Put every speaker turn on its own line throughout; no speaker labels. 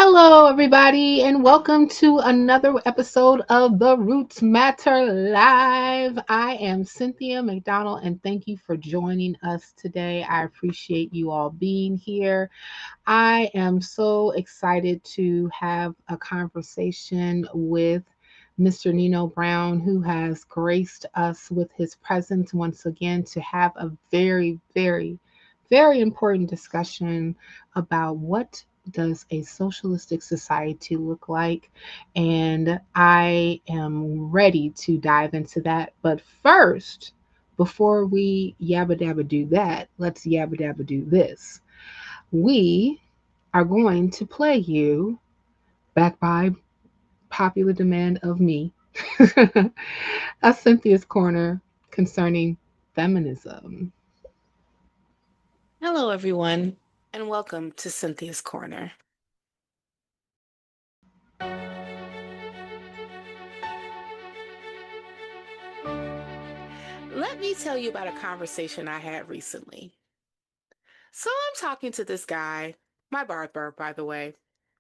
Hello, everybody, and welcome to another episode of The Roots Matter Live. I am Cynthia McDonald, and thank you for joining us today. I appreciate you all being here. I am so excited to have a conversation with Mr. Nino Brown, who has graced us with his presence once again to have a very important discussion about what does a socialistic society look like, and I am ready to dive into that. But first, before we yabba dabba do that, let's yabba dabba do this. We are going to play you, back by popular demand of me, a Cynthia's Corner concerning feminism.
Hello, everyone, and welcome to Cynthia's Corner. Let me tell you about a conversation I had recently. So I'm talking to this guy, my barber, by the way,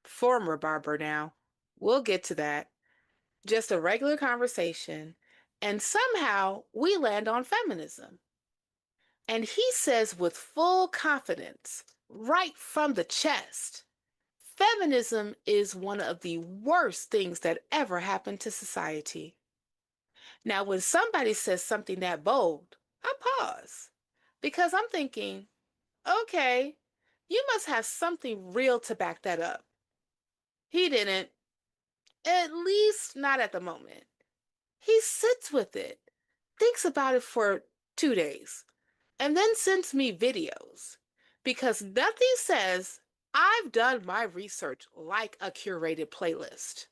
former barber now. We'll get to that. Just a regular conversation, and somehow we land on feminism. And he says with full confidence, right from the chest, feminism is one of the worst things that ever happened to society. Now, when somebody says something that bold, I pause because I'm thinking, okay, you must have something real to back that up. He didn't, at least not at the moment. He sits with it, thinks about it for 2 days, and then sends me videos because nothing says I've done my research like a curated playlist.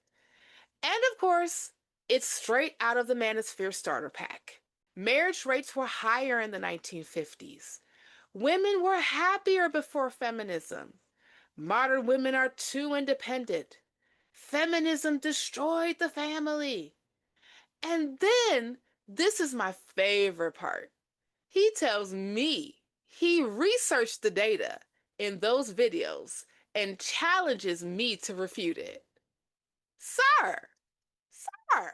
And of course, it's straight out of the Manosphere Starter Pack. Marriage rates were higher in the 1950s. Women were happier before feminism. Modern women are too independent. Feminism destroyed the family. And then, this is my favorite part. He tells me he researched the data in those videos and challenges me to refute it. Sir, sir,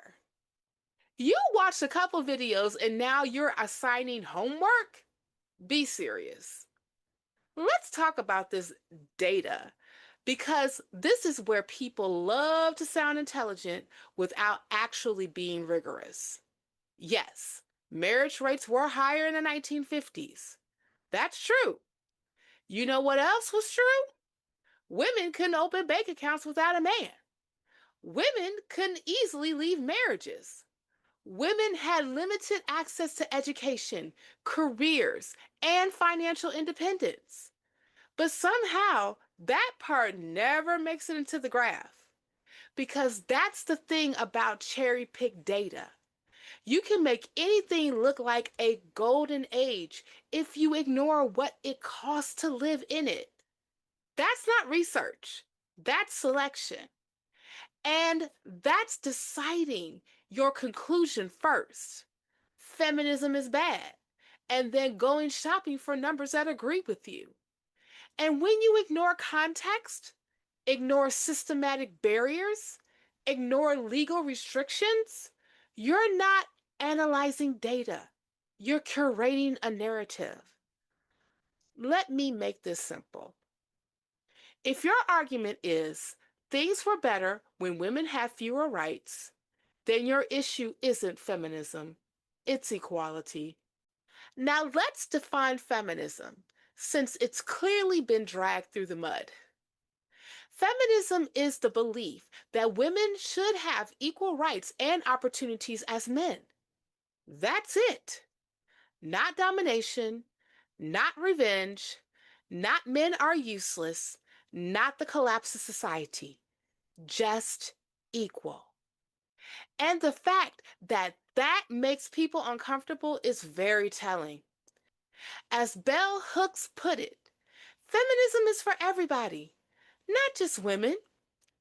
you watched a couple videos and now you're assigning homework? Be serious. Let's talk about this data because this is where people love to sound intelligent without actually being rigorous. Yes, marriage rates were higher in the 1950s. That's true. You know what else was true? Women couldn't open bank accounts without a man. Women couldn't easily leave marriages. Women had limited access to education, careers, and financial independence. But somehow, that part never makes it into the graph. Because that's the thing about cherry picked data. You can make anything look like a golden age if you ignore what it costs to live in it. That's not research, that's selection. And that's deciding your conclusion first. Feminism is bad. And then going shopping for numbers that agree with you. And when you ignore context, ignore systematic barriers, ignore legal restrictions, you're not analyzing data. You're curating a narrative. Let me make this simple. If your argument is things were better when women had fewer rights, then your issue isn't feminism, it's equality. Now let's define feminism, since it's clearly been dragged through the mud. Feminism is the belief that women should have equal rights and opportunities as men. That's it. Not domination, not revenge, not men are useless, not the collapse of society. Just equal. And the fact that that makes people uncomfortable is very telling. As Bell Hooks put it, feminism is for everybody, not just women,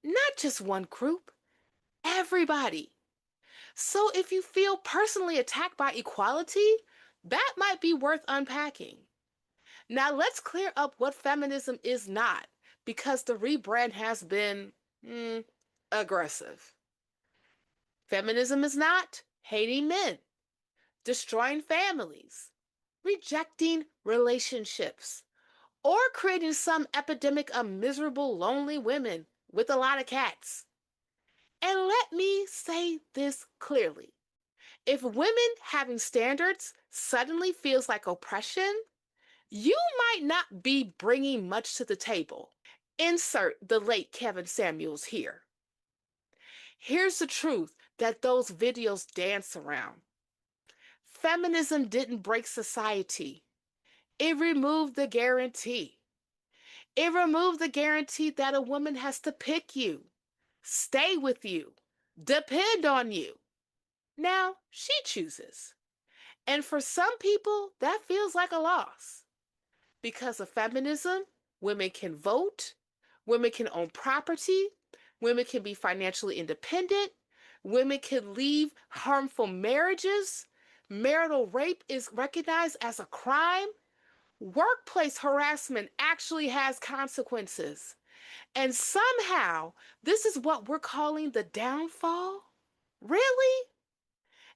not just one group, everybody. So if you feel personally attacked by equality, that might be worth unpacking. Now let's clear up what feminism is not, because the rebrand has been aggressive. Feminism is not hating men, destroying families, rejecting relationships, or creating some epidemic of miserable, lonely women with a lot of cats. And let me say this clearly. If women having standards suddenly feels like oppression, you might not be bringing much to the table. Insert the late Kevin Samuels here. Here's the truth that those videos dance around. Feminism didn't break society. It removed the guarantee. It removed the guarantee that a woman has to pick you, stay with you, depend on you. Now she chooses. And for some people, that feels like a loss. Because of feminism, women can vote, women can own property, women can be financially independent, women can leave harmful marriages, marital rape is recognized as a crime, workplace harassment actually has consequences. And somehow, this is what we're calling the downfall? Really?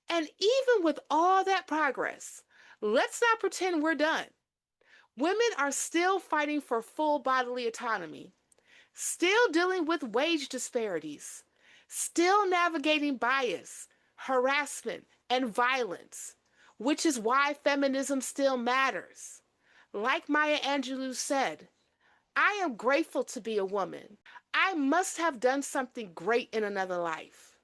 And even with all that progress, let's not pretend we're done. Women are still fighting for full bodily autonomy, still dealing with wage disparities, still navigating bias, harassment, and violence, which is why feminism still matters. Like Maya Angelou said, I am grateful to be a woman. I must have done something great in another life.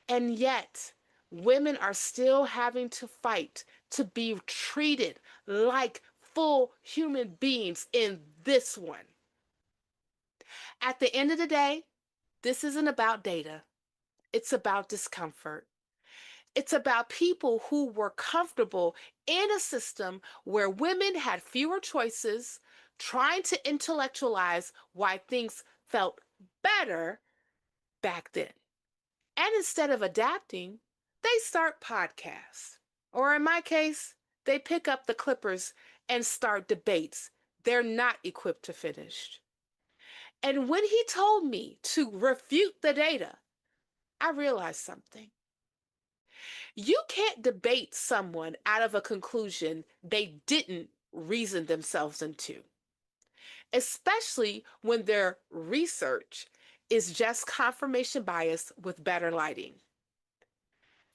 And yet, women are still having to fight to be treated like full human beings in this one. At the end of the day, this isn't about data. It's about discomfort. It's about people who were comfortable in a system where women had fewer choices, trying to intellectualize why things felt better back then. And instead of adapting, they start podcasts. Or in my case, they pick up the clippers and start debates they're not equipped to finish. And when he told me to refute the data, I realized something. You can't debate someone out of a conclusion they didn't reason themselves into, especially when their research is just confirmation bias with better lighting.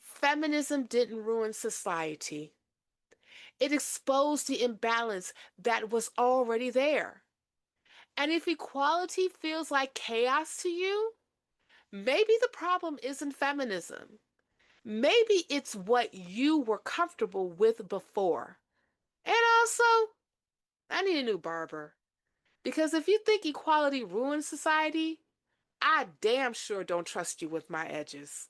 Feminism didn't ruin society. It exposed the imbalance that was already there. And if equality feels like chaos to you, maybe the problem isn't feminism. Maybe it's what you were comfortable with before. And also, I need a new barber. Because if you think equality ruins society, I damn sure don't trust you with my edges.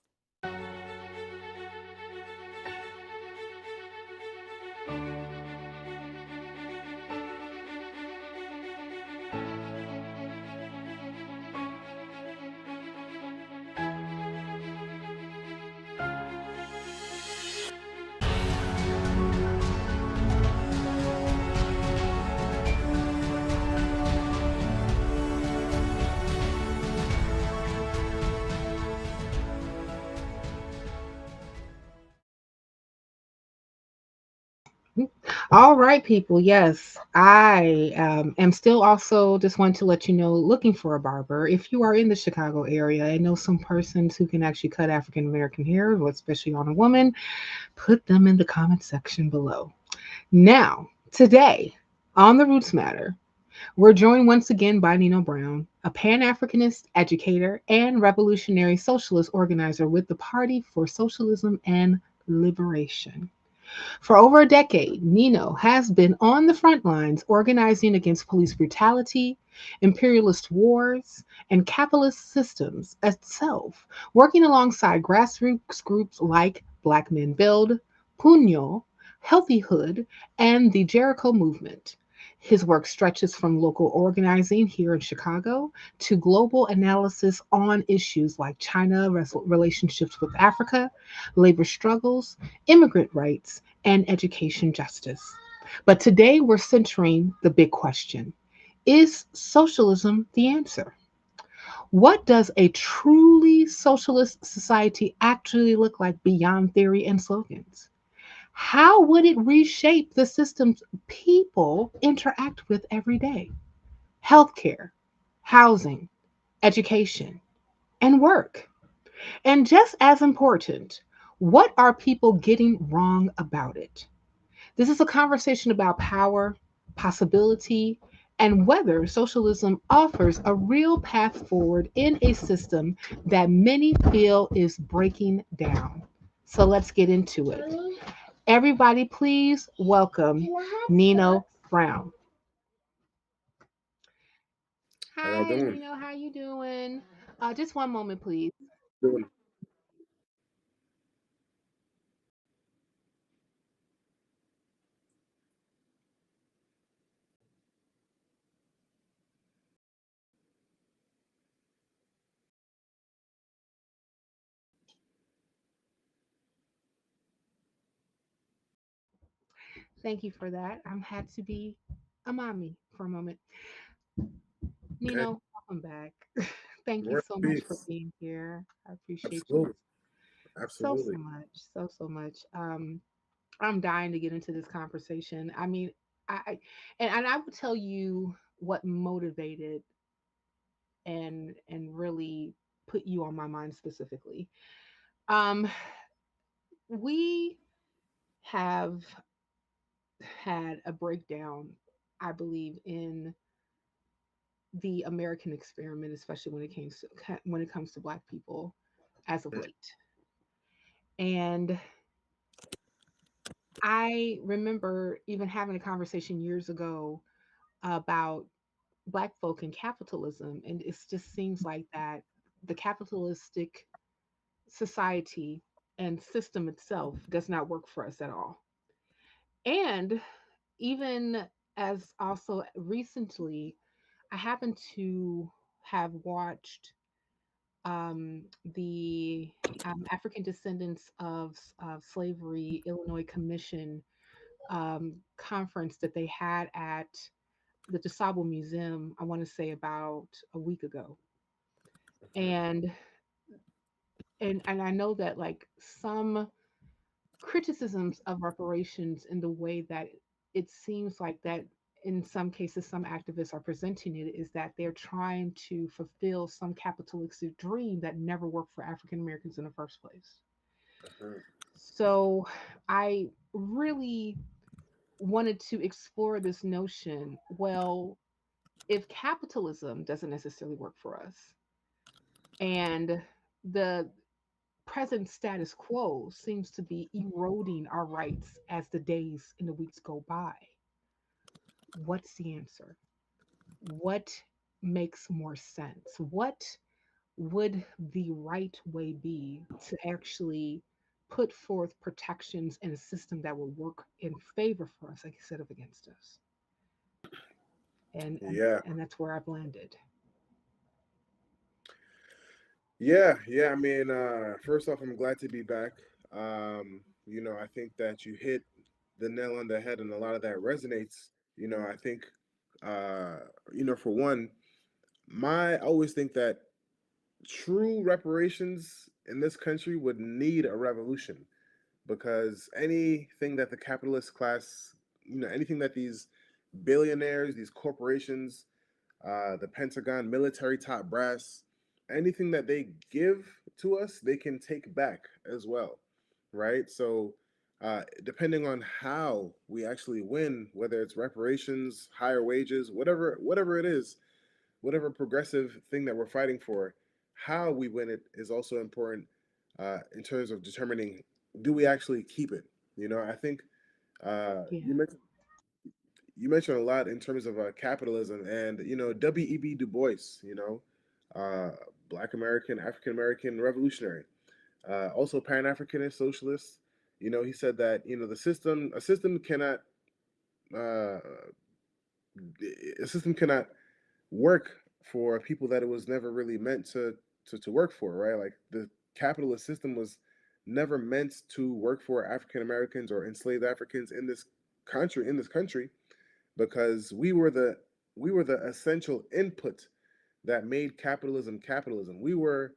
All right, people. Yes, I am still also just want to let you know looking for a barber. If you are in the Chicago area and know some persons who can actually cut African American hair, especially on a woman, put them in the comment section below. Now, today on the Roots Matter, we're joined once again by Nino Brown, a Pan Africanist educator and revolutionary socialist organizer with the Party for Socialism and Liberation. For over a decade, Nino has been on the front lines organizing against police brutality, imperialist wars, and capitalist systems itself, working alongside grassroots groups like Black Men Build, Punyo, Healthyhood, and the Jericho Movement. His work stretches from local organizing here in Chicago to global analysis on issues like China relationships with Africa, labor struggles, immigrant rights, and education justice. But today we're centering the big question. Is socialism the answer? What does a truly socialist society actually look like beyond theory and slogans? How would it reshape the systems people interact with every day? Healthcare, housing, education, and work. And just as important, what are people getting wrong about it? This is a conversation about power, possibility, and whether socialism offers a real path forward in a system that many feel is breaking down. So let's get into it. Everybody, please welcome Nino Brown.
How y'all
Hi,
doing?
Nino. How you doing? Just one moment, please.
Doing
Thank you for that. I had to be a mommy for a moment.
okay.
Nino, welcome back. Thank you
More
so much for
peace.
being here. I appreciate you
Absolutely.
so
Absolutely.
much, so much. I'm dying to get into this conversation. I mean, and I will tell you what motivated and really put you on my mind specifically. Um, we have had a breakdown, I believe, in the American experiment, especially when it comes to Black people, as of late. And I remember even having a conversation years ago about Black folk and capitalism, and it just seems like that the capitalistic society and system itself does not work for us at all. And even as also recently, I happen to have watched the African Descendants of Slavery Illinois Commission conference that they had at the DeSable Museum, I want to say about a week ago.
Mhm.
And and I know that like some criticisms of reparations in the way that it seems like that in some cases some activists are presenting it is that they're trying to fulfill some capitalistic dream that never worked for African Americans in the first place.
Mhm.
So I really wanted to explore this notion. Well, if capitalism doesn't necessarily work for us and the present status quo seems to be eroding our rights as the days and the weeks go by, what's the answer? What makes more sense? What would the right way be to actually put forth protections in a system that will work in favor for us instead of against us? And and,
Yeah.
and that's where I've landed.
Yeah. I mean, first off, I'm glad to be back. I think that you hit the nail on the head and a lot of that resonates. I think, uh, for one, I always think that true reparations in this country would need a revolution because anything that the capitalist class, anything that these billionaires, these corporations, the Pentagon, military top brass, anything that they give to us, they can take back as well, right? So, depending on how we actually win, whether it's reparations, higher wages, whatever it is, whatever progressive thing that we're fighting for, how we win it is also important in terms of determining do we actually keep it. I think uh,
Yeah,
you mentioned you mentioned a lot in terms of capitalism and W.E.B. Du Bois, uh, Black American, African American revolutionary, also Pan Africanist socialist. He said that a system cannot uh, a system cannot work for people that it was never really meant to work for, right? Like the capitalist system was never meant to work for African Americans or enslaved Africans in this country because we were the essential input that made capitalism capitalism. We were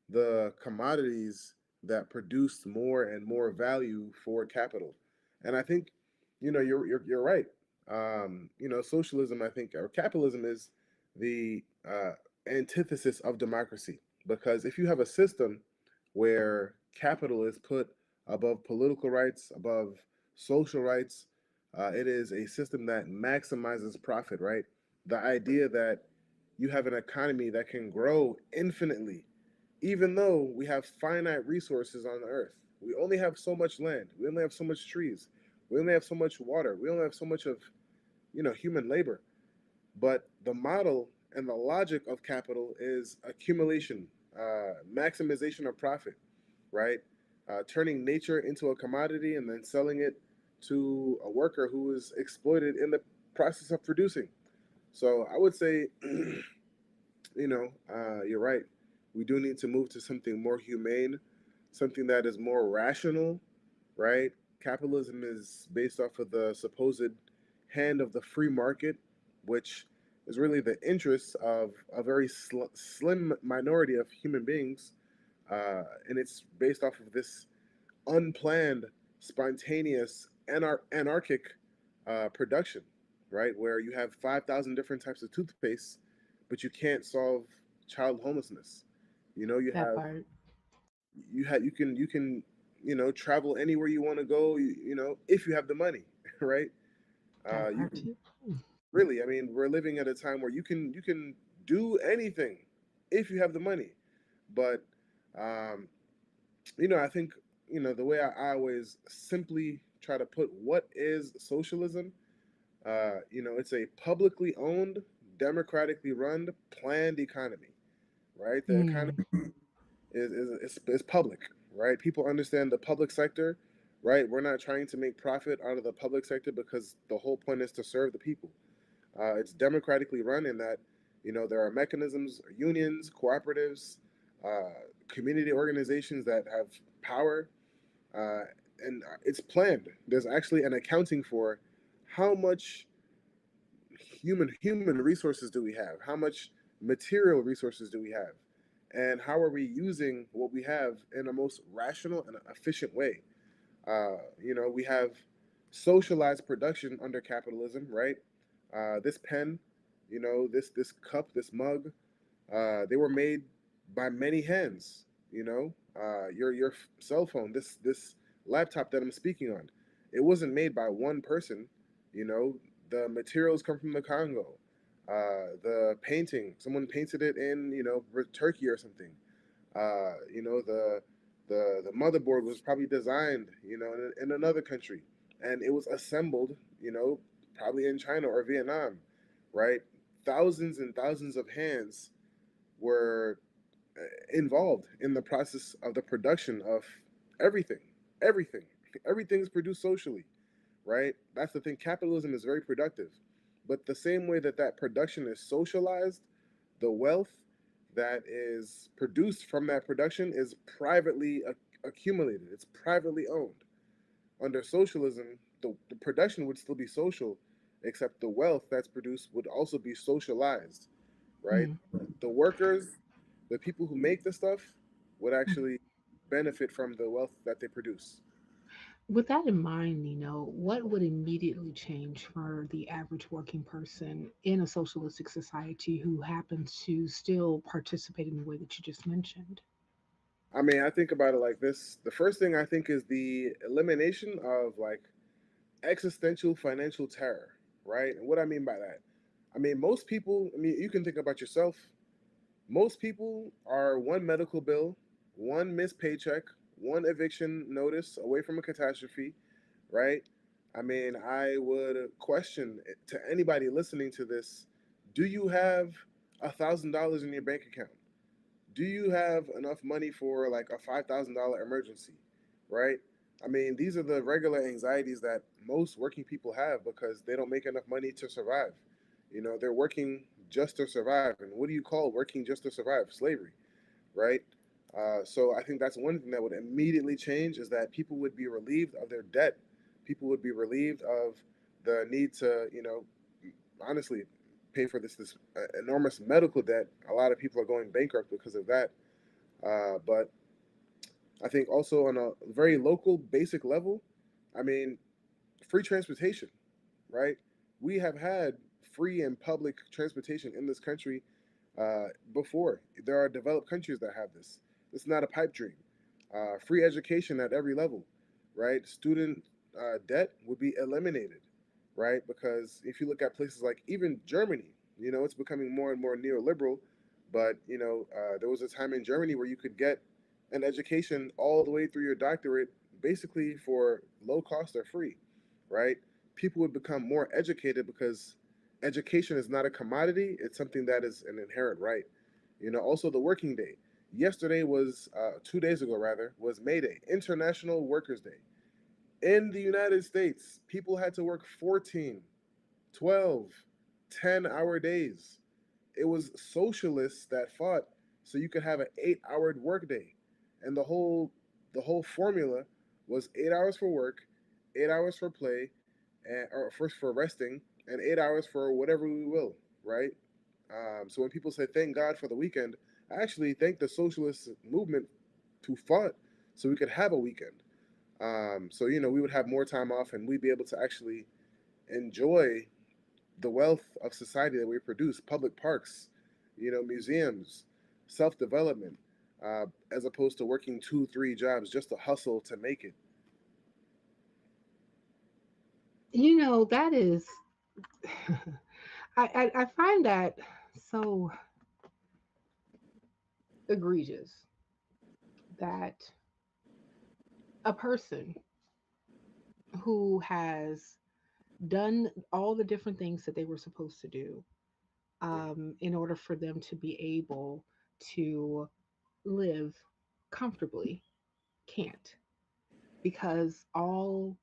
the commodities that produced more and more value for capital. And I think, you're right. Socialism, I think, or capitalism is the antithesis of democracy, because if you have a system where capital is put above political rights, above social rights, it is a system that maximizes profit, right? The idea that you have an economy that can grow infinitely, even though we have finite resources on the earth. We only have so much land. We only have so much trees. We only have so much water. We only have so much of, human labor. But the model and the logic of capital is accumulation, maximization of profit, right? Turning nature into a commodity and then selling it to a worker who is exploited in the process of producing. So I would say, you're right. We do need to move to something more humane, something that is more rational, right? Capitalism is based off of the supposed hand of the free market, which is really the interests of a very slim minority of human beings. And it's based off of this unplanned, spontaneous, anarchic production, right? Where you have 5,000 different types of toothpaste, but you can't solve child homelessness. You know, you
That
have
part.
you can travel anywhere you want to go. If you have the money, right?
That
You
part
can
too.
really. I mean, we're living at a time where you can do anything if you have the money. But um, I think the way I always simply try to put what is socialism. It's a publicly owned, democratically run, planned economy, right? The economy
Mm,
is public, right? People understand the public sector, right? We're not trying to make profit out of the public sector because the whole point is to serve the people. It's democratically run in that, there are mechanisms, unions, cooperatives, community organizations that have power, uh, and it's planned. There's actually an accounting for how much human resources do we have, how much material resources do we have, and how are we using what we have in a most rational and efficient way. We have socialized production under capitalism, right? This pen, this cup, this mug, they were made by many hands. Your cell phone, this laptop that I'm speaking on, it wasn't made by one person. You know, the materials come from the Congo. The painting, someone painted it in Turkey or something. The motherboard was probably designed in another country, and it was assembled probably in China or Vietnam, right? Thousands and thousands of hands were involved in the process of the production of everything. Everything. Everything is produced socially, right? That's the thing. Capitalism is very productive. But the same way that that production is socialized, the wealth that is produced from that production is privately accumulated, it's privately owned. Under socialism, the production would still be social, except the wealth that's produced would also be socialized, right?
mm,
The workers, the people who make the stuff, would
mm.
actually benefit from the wealth that they produce.
With that in mind, what would immediately change for the average working person in a socialistic society who happens to still participate in the way that you just mentioned?
I mean, I think about it like this. The first thing I think is the elimination of like existential financial terror, right? And what I mean by that, I mean, most people, I mean, you can think about yourself. Most people are one medical bill, one missed paycheck, one eviction notice away from a catastrophe, right? I mean, I would question to anybody listening to this, do you have $1,000 in your bank account? Do you have enough money for like a $5,000 emergency, right? I mean, these are the regular anxieties that most working people have because they don't make enough money to survive. They're working just to survive. And what do you call working just to survive? Slavery, right? So I think that's one thing that would immediately change is that people would be relieved of their debt. People would be relieved of the need to, honestly, pay for this enormous medical debt. A lot of people are going bankrupt because of that. But I think also on a very local, basic level, I mean, free transportation, right? We have had free and public transportation in this country before. There are developed countries that have this. It's not a pipe dream. Free education at every level, right? Student debt would be eliminated, right? Because if you look at places like even Germany, it's becoming more and more neoliberal. But there was a time in Germany where you could get an education all the way through your doctorate, basically for low cost or free, right? People would become more educated because education is not a commodity, it's something that is an inherent right. Also the working day. Yesterday was 2 days ago rather was May Day, International Workers Day. In the United States, people had to work 14, 12, 10-hour days. It was socialists that fought so you could have an 8-hour workday. And the whole formula was 8 hours for work, 8 hours for play, and or first for resting, and 8 hours for whatever we will, right? So when people say thank God for the weekend, I actually thank the socialist movement who fought so we could have a weekend. So we would have more time off, and we'd be able to actually enjoy the wealth of society that we produce, public parks, museums, self development, as opposed to working two, three jobs just to hustle to make it.
That is, I find that so egregious that a person who has done all the different things that they were supposed to do in order for them to be able to live comfortably can't because all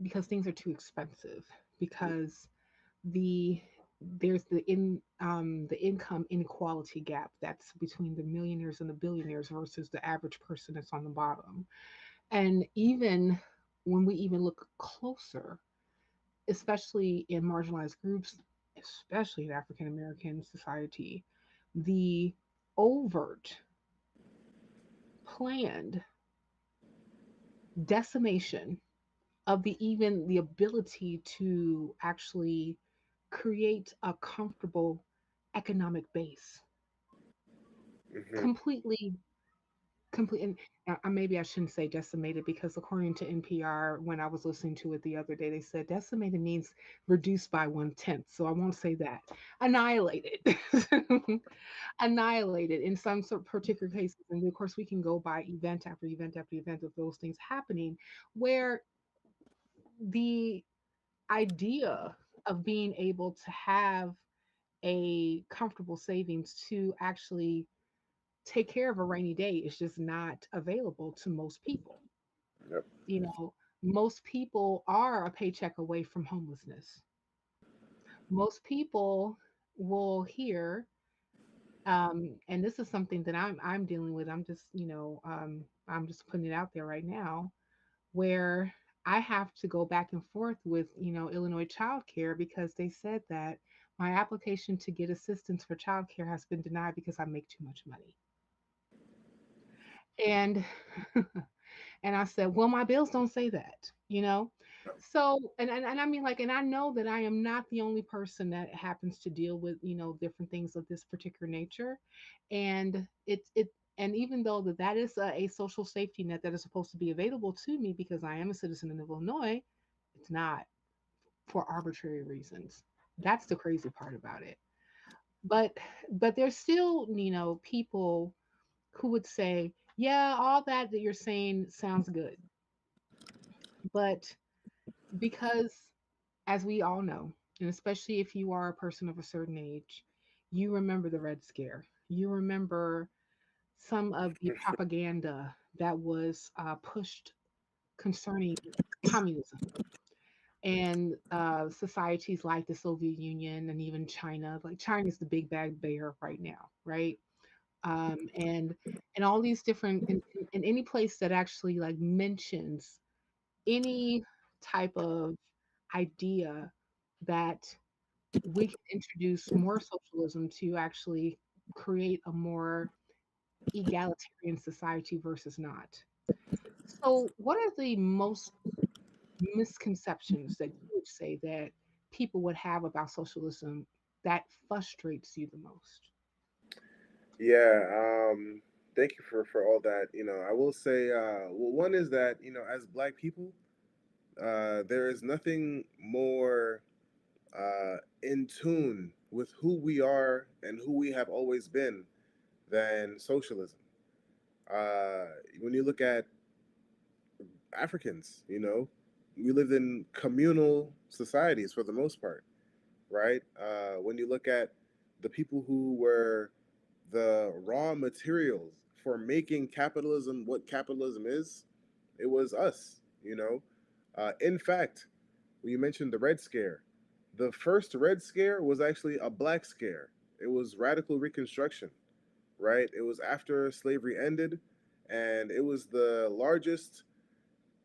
because things are too expensive because the there's the income inequality gap that's between the millionaires and the billionaires versus the average person that's on the bottom. And even when we even look closer, especially in marginalized groups, especially in African American society, the overt, planned decimation of the ability to actually create a comfortable economic base
Hmm.
completely complete and maybe I shouldn't say decimated because according to NPR when I was listening to it the other day they said decimated means reduced by 1/10, so I won't say that. Annihilated. Annihilated in some sort particular cases, and of course we can go by event after event after event of those things happening where the idea of being able to have a comfortable savings to actually take care of a rainy day is just not available to most people.
Yep.
You know, most people are a paycheck away from homelessness. Most people will hear, and this is something that I'm dealing with. I'm just, I'm just putting it out there right now, where I have to go back and forth with, Illinois Child Care because they said that my application to get assistance for child care has been denied because I make too much money. And and I said, well, my bills don't say that. So and I mean like and I know that I am not the only person that happens to deal with, different things of this particular nature. And and even though that is a social safety net that is supposed to be available to me because I am a citizen of Illinois, it's not for arbitrary reasons. That's the crazy part about it. But there's still, people who would say, yeah, all that you're saying sounds good. But because, as we all know, and especially if you are a person of a certain age, you remember the Red Scare. You remember some of the propaganda that was pushed concerning communism and societies like the Soviet Union and even China. Like China's the big bad bear right now, right? And all these different in any place that actually like mentions any type of idea that we can introduce more socialism to actually create a more egalitarian society versus not. So, what are the most misconceptions that you would say that people would have about socialism that frustrates you the most?
Yeah, thank you for all that. I will say, well, one is that as Black people, there is nothing more in tune with who we are and who we have always been than socialism. When you look at Africans, we lived in communal societies for the most part, right? When you look at the people who were the raw materials for making capitalism what capitalism is, it was us. In fact, when you mentioned the Red Scare, the first Red Scare was actually a Black Scare. It was radical Reconstruction, right? It was after slavery ended, and it was the largest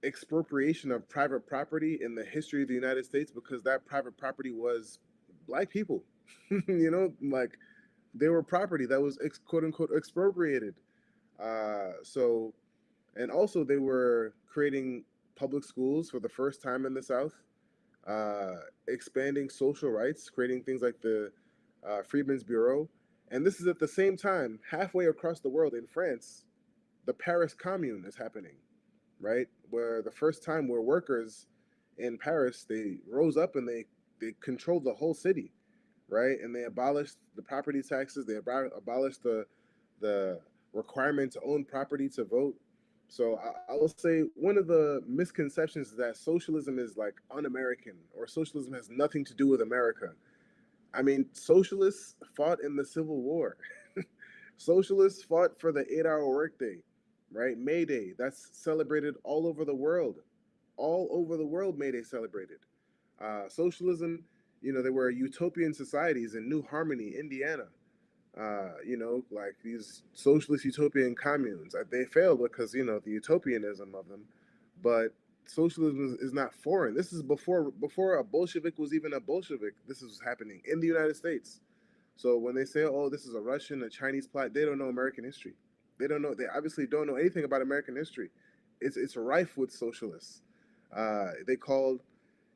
expropriation of private property in the history of the United States because that private property was Black people. Like they were property that was quote unquote expropriated. So, and also they were creating public schools for the first time in the South, expanding social rights, creating things like the Freedmen's Bureau. And this is at the same time, halfway across the world in France, the Paris Commune is happening, right? Where the first time where workers in Paris, they rose up and they controlled the whole city, right? And they abolished the property taxes. They abolished the requirement to own property to vote. So I will say one of the misconceptions is that socialism is like un-American or socialism has nothing to do with America. I mean, socialists fought in the Civil War. Socialists fought for the 8-hour workday, right? May Day, that's celebrated all over the world. All over the world, May Day celebrated. Socialism, there were utopian societies in New Harmony, Indiana. Like these socialist utopian communes. They failed because, the utopianism of them. But socialism is not foreign. This is before a Bolshevik was even a Bolshevik. This is happening in the United States. So when they say, "Oh, this is a Russian, a Chinese plot," they don't know American history. They don't know. They obviously don't know anything about American history. It's rife with socialists. They called,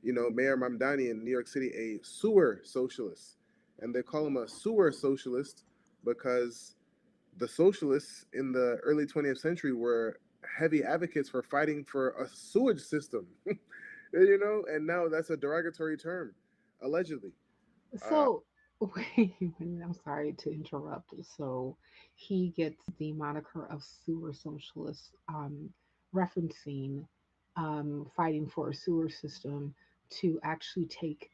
Mayor Mamdani in New York City a sewer socialist, and they call him a sewer socialist because the socialists in the early 20th century were heavy advocates for fighting for a sewage system. And now that's a derogatory term, allegedly. Uh,
So, wait, I'm sorry to interrupt. So, he gets the moniker of sewer socialist, referencing fighting for a sewer system to actually take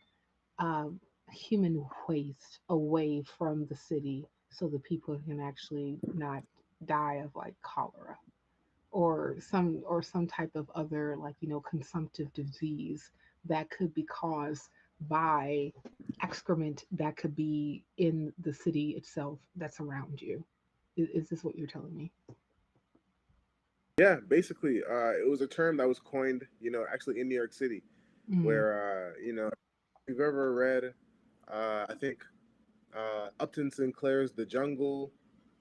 um, human waste away from the city so the people can actually not die of like cholera or some type of other, like, consumptive disease that could be caused by excrement that could be in the city itself that's around you. Is this what you're telling me?
Yeah, basically, it was a term that was coined, actually in New York City,
Mm.
where, if you've ever read, I think, Upton Sinclair's The Jungle,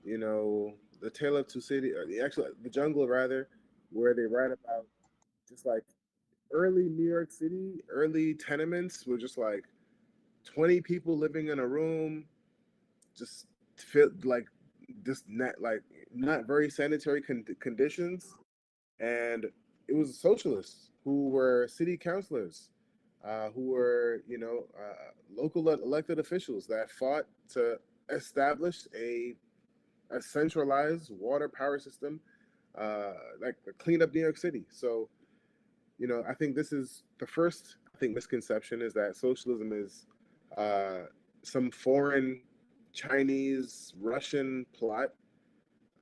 The Tale of Two Cities, actually, The Jungle, rather, where they write about just like early New York City, early tenements were just like 20 people living in a room, just fit like, just not very sanitary conditions, and it was socialists who were city councilors, who were local elected officials that fought to establish a centralized water power system, like clean up New York City. So I think this is the first, I think, misconception is that socialism is uh, some foreign Chinese Russian plot.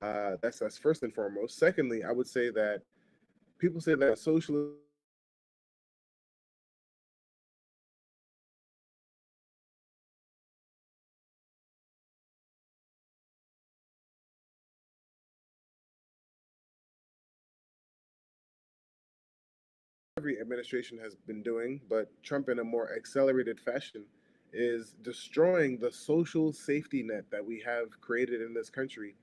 That's first and foremost. Secondly, I would say that people say that socialism every administration has been doing, but Trump in a more accelerated fashion. is destroying the social safety net that we have created in this country,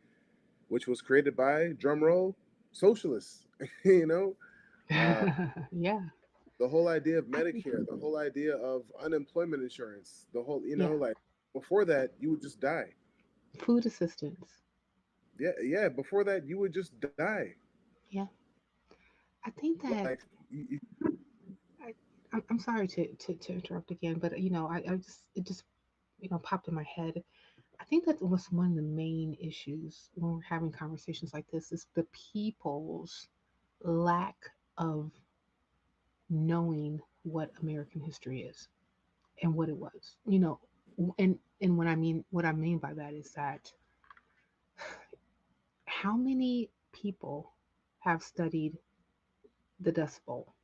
which was created by drumroll socialists. you know, uh,
Yeah,
the whole idea of
I think,
Medicare, the whole idea of unemployment insurance, the whole,
yeah,
like before that you would just die.
food assistance.
Yeah, yeah. Before that you would just die.
Yeah, I think that
Like,
I, I'm sorry to interrupt again, but I just it just popped in my head. I think that was one of the main issues when we're having conversations like this is the people's lack of knowing what American history is and what it was. And what I mean by that is that how many people have studied the Dust Bowl?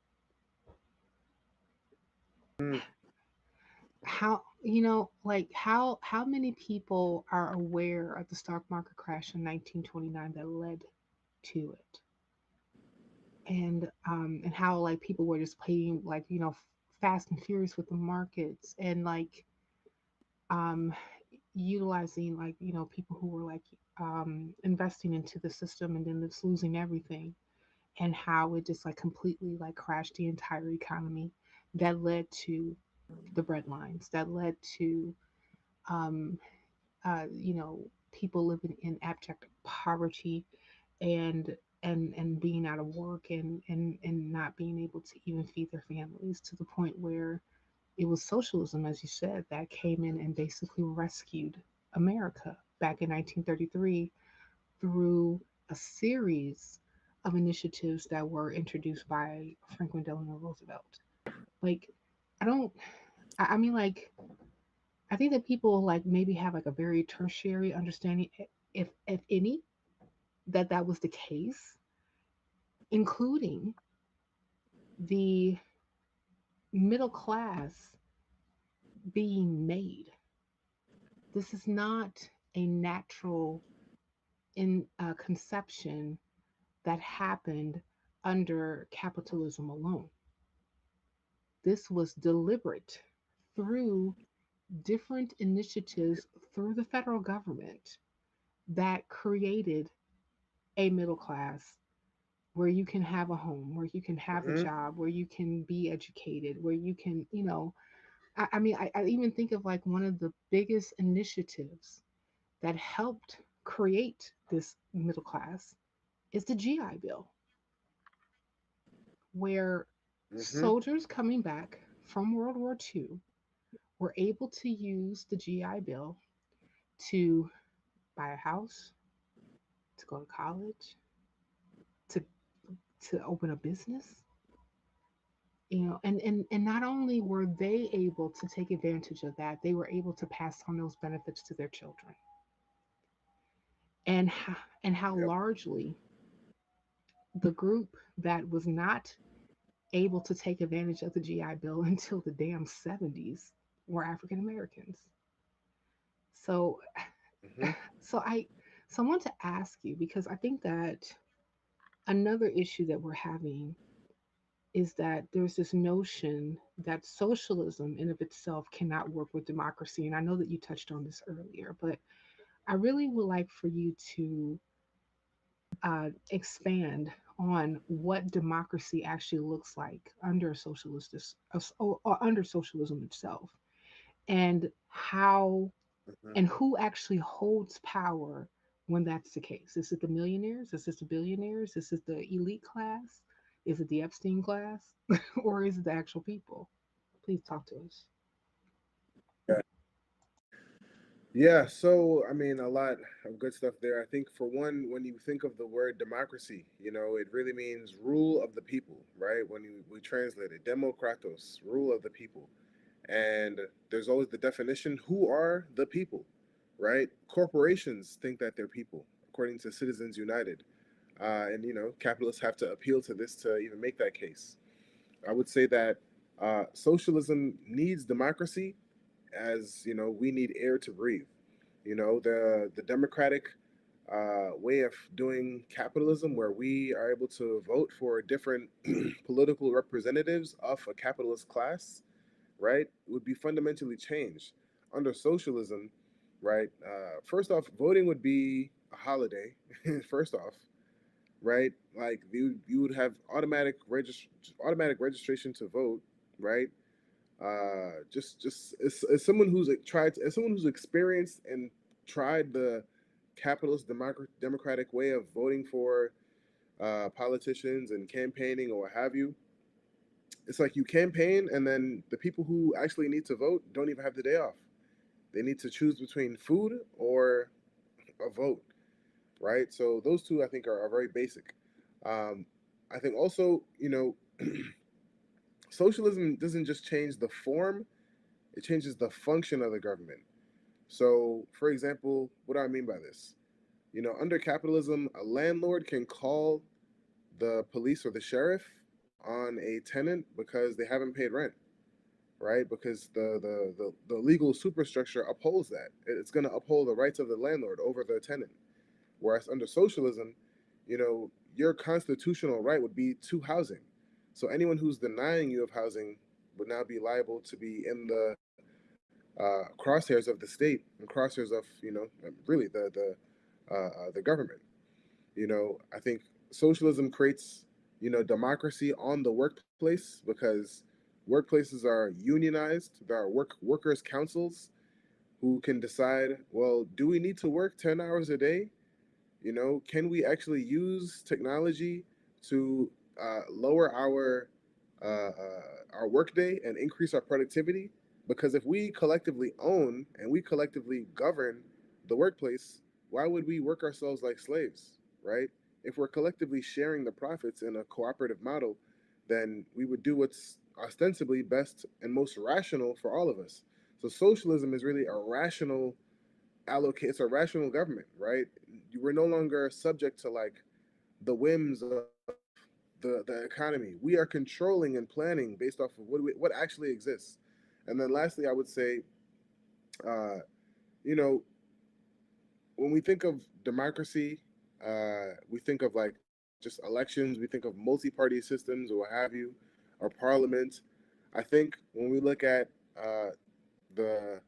mm,
How many people are aware of the stock market crash in 1929 that led to it? And how like people were just playing like fast and furious with the markets and like um utilizing like people who were like investing into the system and then just losing everything, and how it just like completely like crashed the entire economy that led to the bread lines, that led to um people living in abject poverty and and being out of work and not being able to even feed their families, to the point where it was socialism, as you said, that came in and basically rescued America back in 1933 through a series of initiatives that were introduced by Franklin Delano Roosevelt. Like, I don't, I mean, like, I think that people like maybe have like a very tertiary understanding, if any, that that was the case, including the middle class being made. This is not a natural in conception that happened under capitalism alone. This was deliberate through different initiatives through the federal government that created a middle class where you can have a home, where you can have a
mm-hmm,
job, where you can be educated, where you can, I even think of like one of the biggest initiatives that helped create this middle class is the GI Bill, where
mm-hmm,
soldiers coming back from World War II were able to use the GI Bill to buy a house, to go to college, to open a business, and not only were they able to take advantage of that, they were able to pass on those benefits to their children. And how
yep,
largely the group that was not able to take advantage of the GI Bill until the damn 70s were African Americans. So
mm-hmm,
so I want to ask you, because I think that another issue that we're having is that there's this notion that socialism in of itself cannot work with democracy. And I know that you touched on this earlier, but I really would like for you to expand on what democracy actually looks like under socialist or under socialism itself, and how
mm-hmm.
and who actually holds power when that's the case. Is it the millionaires? Is it the billionaires? Is it the elite class? Is it the Epstein class? Or is it the actual people? Please talk to us.
Yeah. Yeah, so I mean, a lot of good stuff there. I think for one, when you think of the word democracy, it really means rule of the people, right? When we translate it, demokratos, rule of the people. And there's always the definition, who are the people, right? Corporations think that they're people, according to Citizens United. And, capitalists have to appeal to this to even make that case. I would say that socialism needs democracy as we need air to breathe. The democratic way of doing capitalism, where we are able to vote for different political representatives of a capitalist class, right, would be fundamentally changed. Under socialism, right, first off, voting would be a holiday, first off, right? Like you would have automatic registration to vote, right? Just as someone who's as someone who's experienced and tried the capitalist democratic way of voting for politicians and campaigning or what have you. It's like you campaign, and then the people who actually need to vote don't even have the day off. They need to choose between food or a vote, right? So those two, I think, are very basic. Um, I think also, socialism doesn't just change the form; it changes the function of the government. So, for example, what do I mean by this? Under capitalism, a landlord can call the police or the sheriff on a tenant because they haven't paid rent, right? Because the legal superstructure upholds that. It's going to uphold the rights of the landlord over the tenant. Whereas under socialism, your constitutional right would be to housing. So anyone who's denying you of housing would now be liable to be in the crosshairs of the state and crosshairs of really the government. I think socialism creates democracy on the workplace because workplaces are unionized. There are workers councils who can decide, well, do we need to work 10 hours a day? Can we actually use technology to lower our workday and increase our productivity? Because if we collectively own and we collectively govern the workplace, why would we work ourselves like slaves, right? If we're collectively sharing the profits in a cooperative model, then we would do what's ostensibly best and most rational for all of us. So socialism is really a rational allocate. It's a rational government, right? We're no longer subject to like the whims of the economy. We are controlling and planning based off of what actually exists. And then lastly, I would say, uh, you know, when we think of democracy, we think of like just elections. We think of multi-party systems or what have you, or parliament. I think when we look at the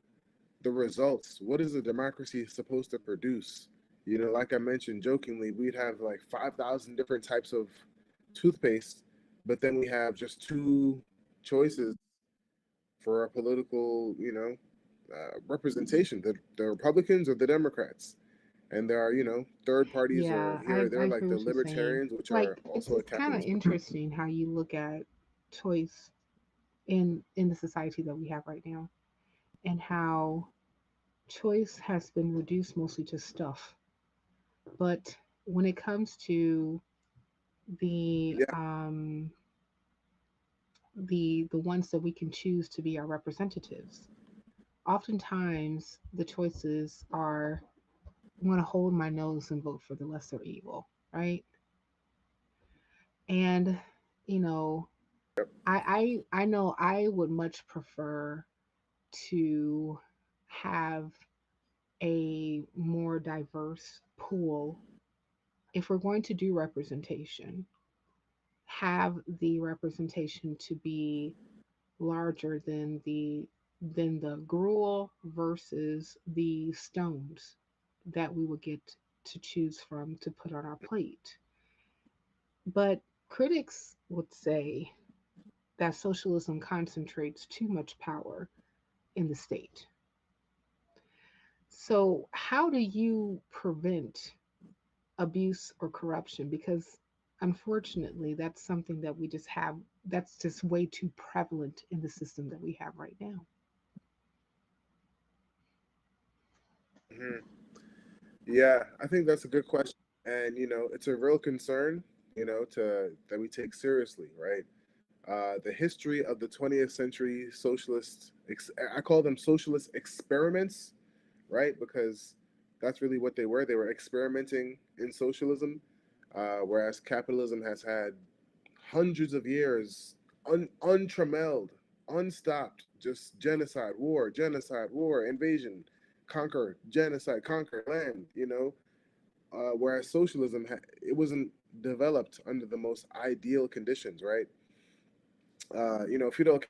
the results. What is a democracy supposed to produce? Like I mentioned jokingly, we'd have like 5,000 different types of toothpaste, but then we have just two choices for our political, representation: the Republicans or the Democrats. And there are, third parties or
Yeah,
here or
I
there, like
hear
the
what you're saying.
libertarians, which are
Like
also
it's
a
kind of
capitalist.
interesting how you look at choice in the society that we have right now, and how choice has been reduced mostly to stuff. But when it comes to the
Yeah.
um, the ones that we can choose to be our representatives, oftentimes the choices are, I want to hold my nose and vote for the lesser evil, right? And you know, I know I would much prefer to have a more diverse pool. If we're going to do representation, have the representation to be larger than the gruel versus the stones that we would get to choose from to put on our plate. But critics would say that socialism concentrates too much power in the state. So, how do you prevent abuse or corruption? Because unfortunately, that's something that we just have, that's just way too prevalent in the system that we have right now.
Hmm. Yeah, I think that's a good question. And, it's a real concern, that we take seriously, right? The history of the 20th century I call them socialist experiments, right? Because that's really what they were. They were experimenting in socialism, whereas capitalism has had hundreds of years untrammeled, unstopped, just genocide, war, invasion, conquer, genocide, conquer land, whereas socialism, it wasn't developed under the most ideal conditions, right? Fidel Castro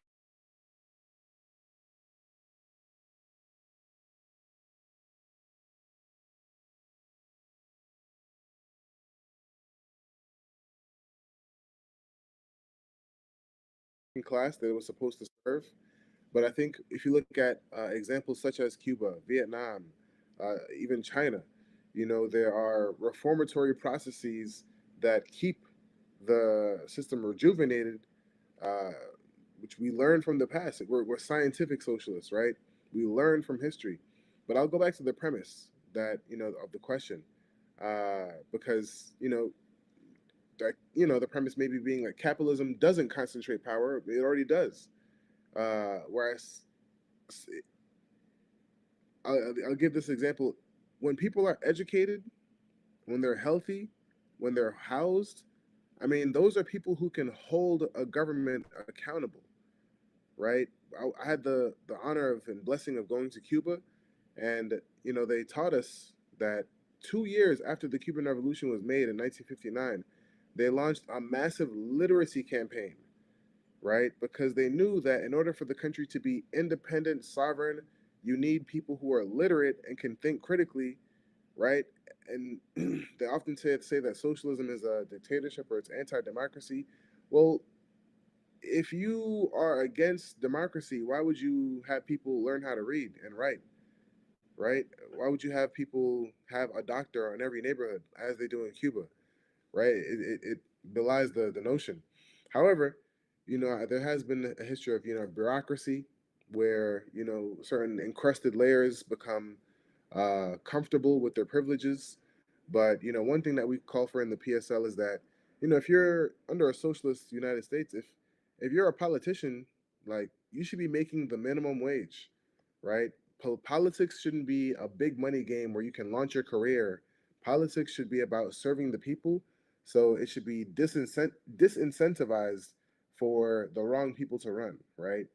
class that it was supposed to serve. But I think if you look at examples such as Cuba, Vietnam, even China, there are reformatory processes that keep the system rejuvenated, uh, which we learn from the past. We're scientific socialists, right? We learn from history. But I'll go back to the premise that of the question, because the premise maybe being like capitalism doesn't concentrate power; it already does. Whereas I'll give this example: when people are educated, when they're healthy, when they're housed, I mean, those are people who can hold a government accountable, right? I had the honor of and blessing of going to Cuba, and they taught us that 2 years after the Cuban Revolution was made in 1959, they launched a massive literacy campaign, right? Because they knew that in order for the country to be independent, sovereign, you need people who are literate and can think critically, right? And they often say that socialism is a dictatorship or it's anti-democracy. Well, if you are against democracy, why would you have people learn how to read and write, right? Why would you have people have a doctor in every neighborhood as they do in Cuba, right? It belies the notion. However, there has been a history of bureaucracy where certain encrusted layers become comfortable with their privileges. But one thing that we call for in the PSL is that if you're under a socialist United States, if you're a politician, like you should be making the minimum wage, right? Politics shouldn't be a big money game where you can launch your career. Politics should be about serving the people, so it should be disincentivized for the wrong people to run, right?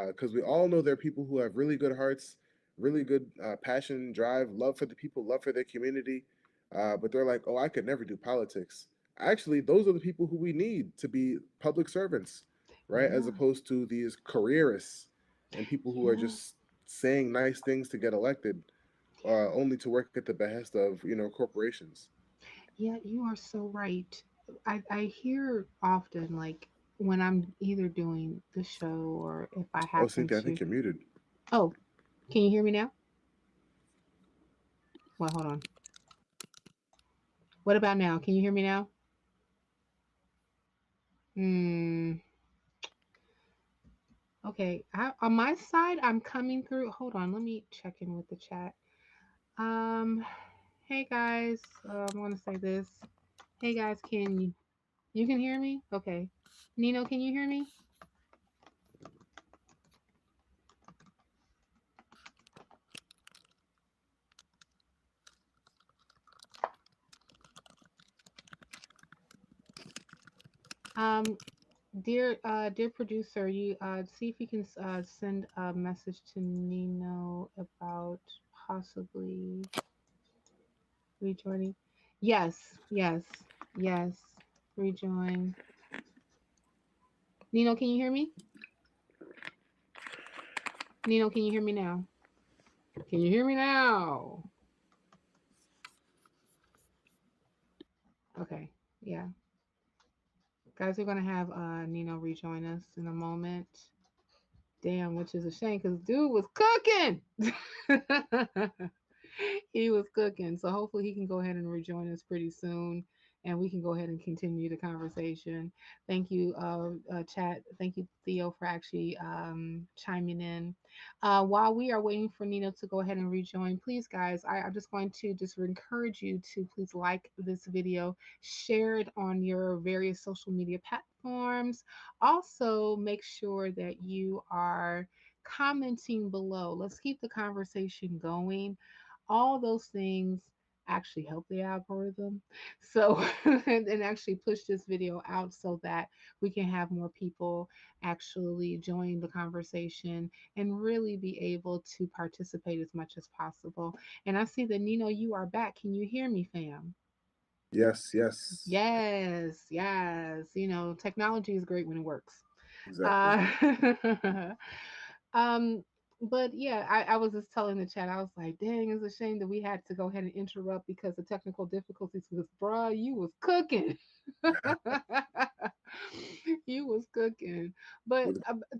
Because we all know there are people who have really good hearts, really good passion, drive, love for the people, love for their community, but they're like, oh, I could never do politics. Actually, those are the people who we need to be public servants, right? As
Yeah,
opposed to these careerists and people who are
yeah,
just saying nice things to get elected, only to work at the behest of corporations.
yeah, you are so right. I hear often, like, when I'm either doing the show or if I
Oh,
happen
Cynthia, I
to.
think you're muted.
Oh, can you hear me now? Well, hold on. What about now? Can you hear me now? Hmm. Okay. On my side, I'm coming through. Hold on. Let me check in with the chat. Um. Hey guys. I'm gonna say this. Hey guys, you can hear me? Okay. Nino, can you hear me? Um, dear producer, you see if you can send a message to Nino about possibly rejoining. Yes, yes, yes. Rejoin. Nino, can you hear me? Nino, can you hear me now? Can you hear me now? Okay. Yeah. Guys, we're gonna have Nino rejoin us in a moment. Damn, which is a shame because dude was cooking. He was cooking. So hopefully he can go ahead and rejoin us pretty soon and we can go ahead and continue the conversation. Thank you, chat. Thank you, Theo, for actually chiming in. While we are waiting for Nino to go ahead and rejoin, please, guys, I'm just going to just encourage you to please like this video, share it on your various social media platforms. Also, make sure that you are commenting below. Let's keep the conversation going. All those things actually help the algorithm. So, and actually push this video out so that we can have more people actually join the conversation and really be able to participate as much as possible. And I see that Nino, you are back. Can you hear me, fam?
Yes, yes,
Yes, yes. Technology is great when it works.
exactly.
Uh, um, but yeah, I was just telling the chat, I was like, dang, it's a shame that we had to go ahead and interrupt because of technical difficulties. Because, bruh, you was cooking. You was cooking. But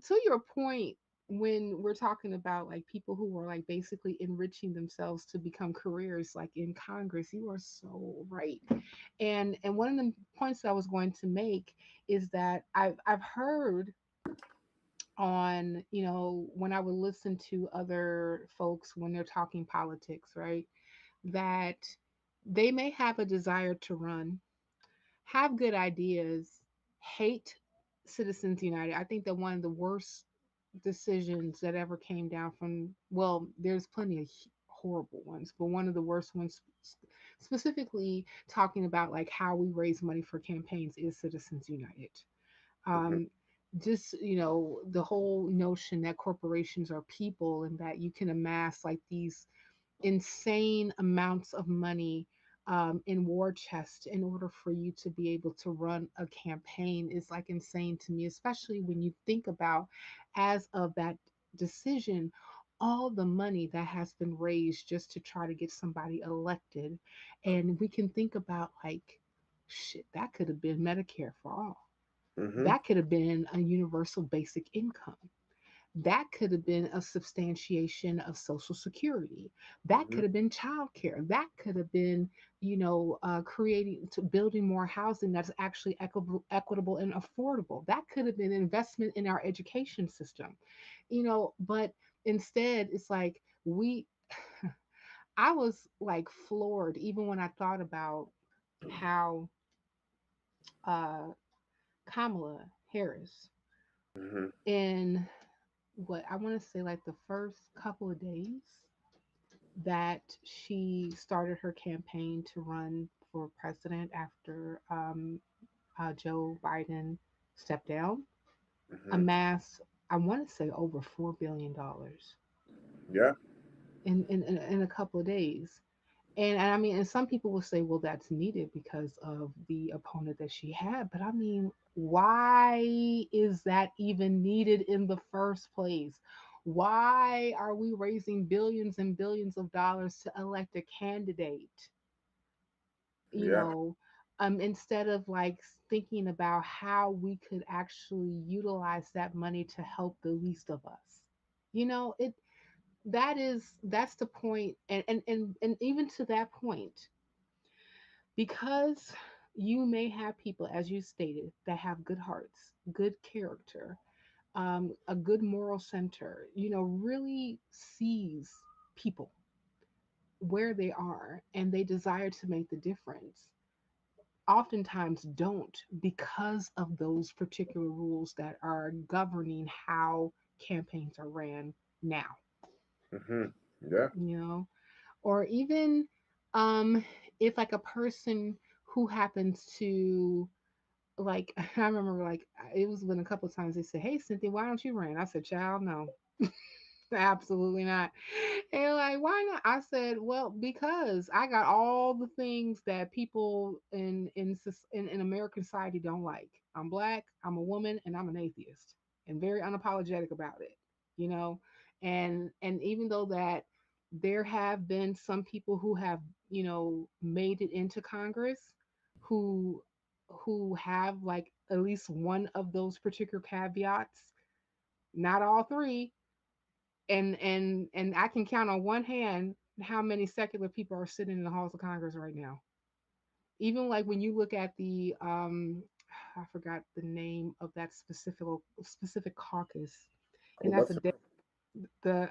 to your point, when we're talking about like people who are like basically enriching themselves to become careers like in Congress, you are so right. And one of the points that I was going to make is that I've heard on, when I would listen to other folks when they're talking politics, right? That they may have a desire to run, have good ideas, hate Citizens United. I think that one of the worst decisions that ever came down from, well, there's plenty of horrible ones, but one of the worst ones, specifically talking about like how we raise money for campaigns, is Citizens United.
Hmm.
um, just the whole notion that corporations are people and that you can amass like these insane amounts of money in war chest in order for you to be able to run a campaign is like insane to me, especially when you think about, as of that decision, all the money that has been raised just to try to get somebody elected. And we can think about like, shit, that could have been Medicare for all.
Hmm.
That could have been a universal basic income. That could have been a substantiation of Social Security. That
Hmm.
could have been childcare. That could have been, creating, to building more housing that's actually equitable and affordable. That could have been investment in our education system, But instead, it's like I was like floored even when I thought about how uh, Kamala Harris,
Hmm.
in what I want to say, like the first couple of days that she started her campaign to run for president after Joe Biden stepped down,
Hmm.
amassed, I want to say, over $4 billion
Yeah.
in a couple of days. And I mean, and some people will say, well, that's needed because of the opponent that she had. But I mean, why is that even needed in the first place? Why are we raising billions and billions of dollars to elect a candidate, you
Yeah.
know, instead of like thinking about how we could actually utilize that money to help the least of us? It that's the point. And even to that point, because you may have people, as you stated, that have good hearts, good character, a good moral center, really sees people where they are and they desire to make the difference, oftentimes don't, because of those particular rules that are governing how campaigns are ran now,
Hmm. Yeah.
you know or even um if like a person who happens to, like, I remember, like, it was when a couple of times they said, "Hey, Cynthia, why don't you run?" I said, "Child, no, absolutely not." And they're like, "Why not?" I said, "Well, because I got all the things that people in American society don't like. I'm black, I'm a woman, and I'm an atheist, and very unapologetic about it, you know." And even though that there have been some people who have, made it into Congress, who have like at least one of those particular caveats, not all three, and I can count on one hand how many secular people are sitting in the halls of Congress right now. Even like when you look at the I forgot the name of that specific caucus,
Oh,
and that's
that's
the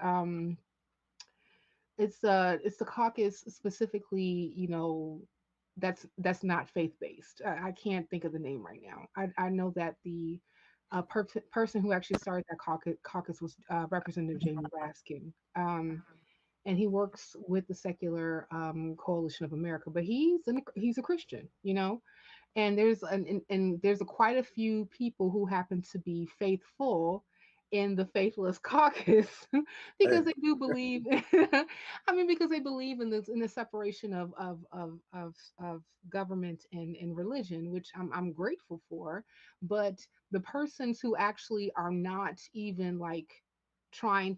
it's the caucus specifically, that's not faith based. I can't think of the name right now. I know that the person who actually started that caucus was Representative Jamie Raskin. And he works with the Secular Coalition of America, but he's a Christian, and there's quite a few people who happen to be faithful in the faithless caucus because
hey.
they do believe. I mean, because they believe in the separation of government and religion, which I'm grateful for. But the persons who actually are not even like trying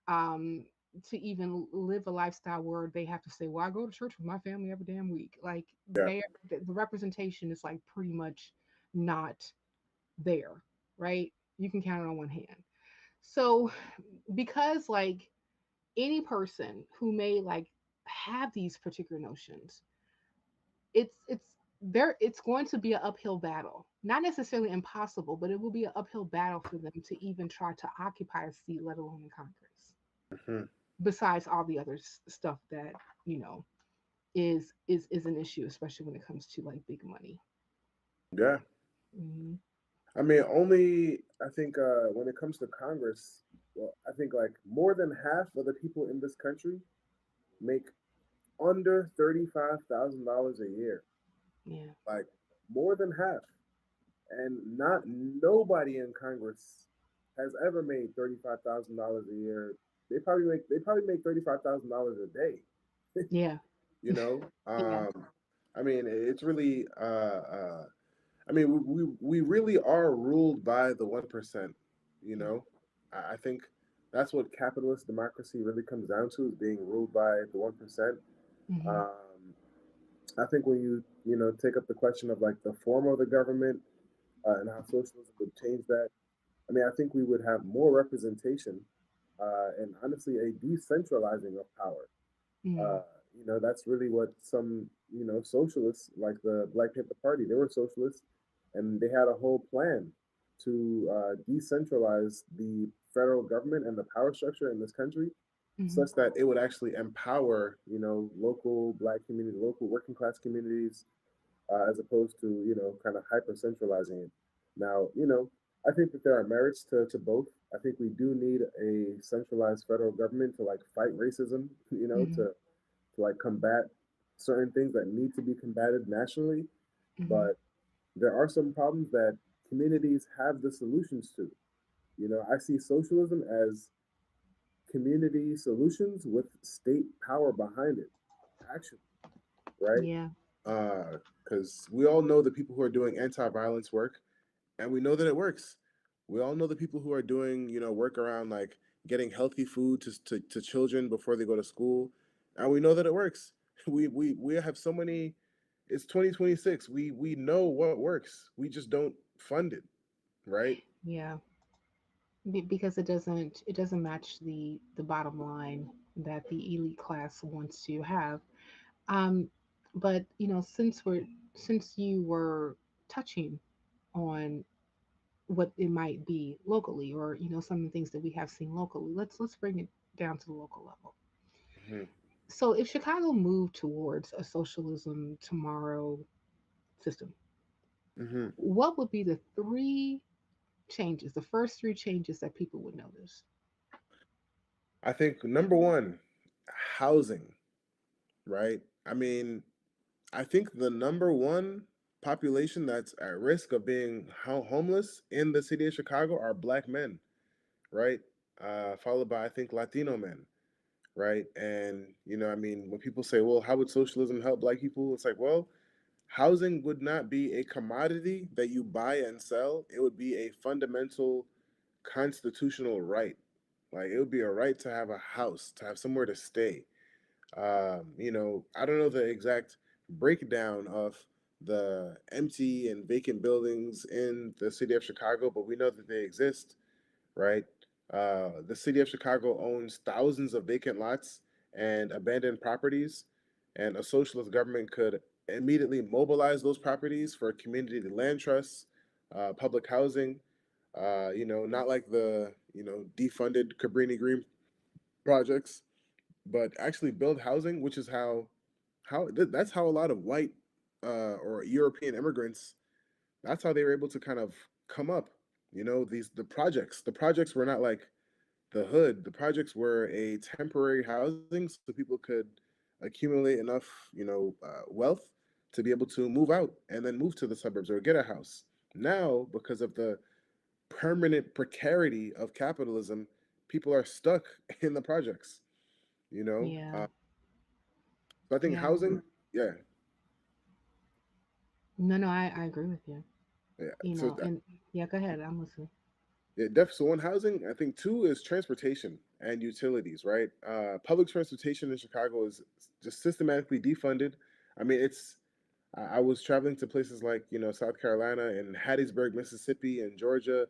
um to even live a lifestyle where they have to say, "Well, I go to church with my family every damn week." Like
Yeah.
the representation is like pretty much not there, right? You can count it on one hand. So, because like any person who may like have these particular notions, it's there, it's going to be an uphill battle. Not necessarily impossible, but it will be an uphill battle for them to even try to occupy a seat, let alone in Congress.
Hmm.
Besides all the other stuff that, you know, is an issue, especially when it comes to like big money.
Yeah.
Hmm.
I mean, only I think when it comes to Congress, well, I think like more than half of the people in this country make under $35,000 a year.
Yeah.
Like more than half, and not nobody in Congress has ever made $35,000 a year. They probably make $35,000 a day.
Yeah.
You know,
Yeah.
I mean, it's really I mean, we really are ruled by the 1%. You
Yeah.
know, I think that's what capitalist democracy really comes down to, is being ruled by the 1%.
Hmm.
Um, I think when you take up the question of like the form of the government and how socialism would change that, I mean, I think we would have more representation and honestly a decentralizing of power.
Mm.
Uh, that's really what some, socialists like the Black Panther Party, they were socialists and they had a whole plan to decentralize the federal government and the power structure in this country
Hmm.
such that it would actually empower, local Black community, local working class communities, as opposed to, kind of hyper centralizing it. Now, I think that there are merits to both. I think we do need a centralized federal government to like fight racism,
Hmm.
to like combat certain things that need to be combated nationally.
Hmm.
But there are some problems that communities have the solutions to. I see socialism as community solutions with state power behind it, actually, right?
Yeah.
Because we all know the people who are doing anti-violence work, and we know that it works. We all know the people who are doing, work around like getting healthy food to children before they go to school, and we know that it works. We have so many. It's 2026. We know what works. We just don't fund it, right?
Yeah. Because it doesn't match the bottom line that the elite class wants to have. Um, but you know, since you were touching on what it might be locally, or you know, some of the things that we have seen locally, let's bring it down to the local level.
Hmm.
So, if Chicago moved towards a socialism tomorrow system,
Hmm.
what would be the three changes, the first three changes that people would notice?
I think number one, housing, right? I mean, I think the number one population that's at risk of being homeless in the city of Chicago are Black men, right? Followed by, I think, Latino men, right? And, I mean, when people say, well, how would socialism help Black people? It's like, well, housing would not be a commodity that you buy and sell. It would be a fundamental constitutional right. Like, it would be a right to have a house, to have somewhere to stay. I don't know the exact breakdown of the empty and vacant buildings in the city of Chicago, but we know that they exist, right? The city of Chicago owns thousands of vacant lots and abandoned properties, and a socialist government could immediately mobilize those properties for community land trusts, public housing. Not like the defunded Cabrini Green projects, but actually build housing, which is that's how a lot of white or European immigrants, that's how they were able to kind of come up. The projects were not like the hood. The projects were a temporary housing so people could accumulate enough, wealth to be able to move out and then move to the suburbs or get a house. Now, because of the permanent precarity of capitalism, people are stuck in the projects. You know,
Yeah,
uh, so I think
yeah.
housing, yeah,
No, no, I agree with you.
yeah.
You
So
know, and yeah, go ahead. I'm listening.
yeah, so one, housing. I think two is transportation and utilities. Right, public transportation in Chicago is just systematically defunded. I mean, it's I was traveling to places like South Carolina and Hattiesburg, Mississippi, and Georgia,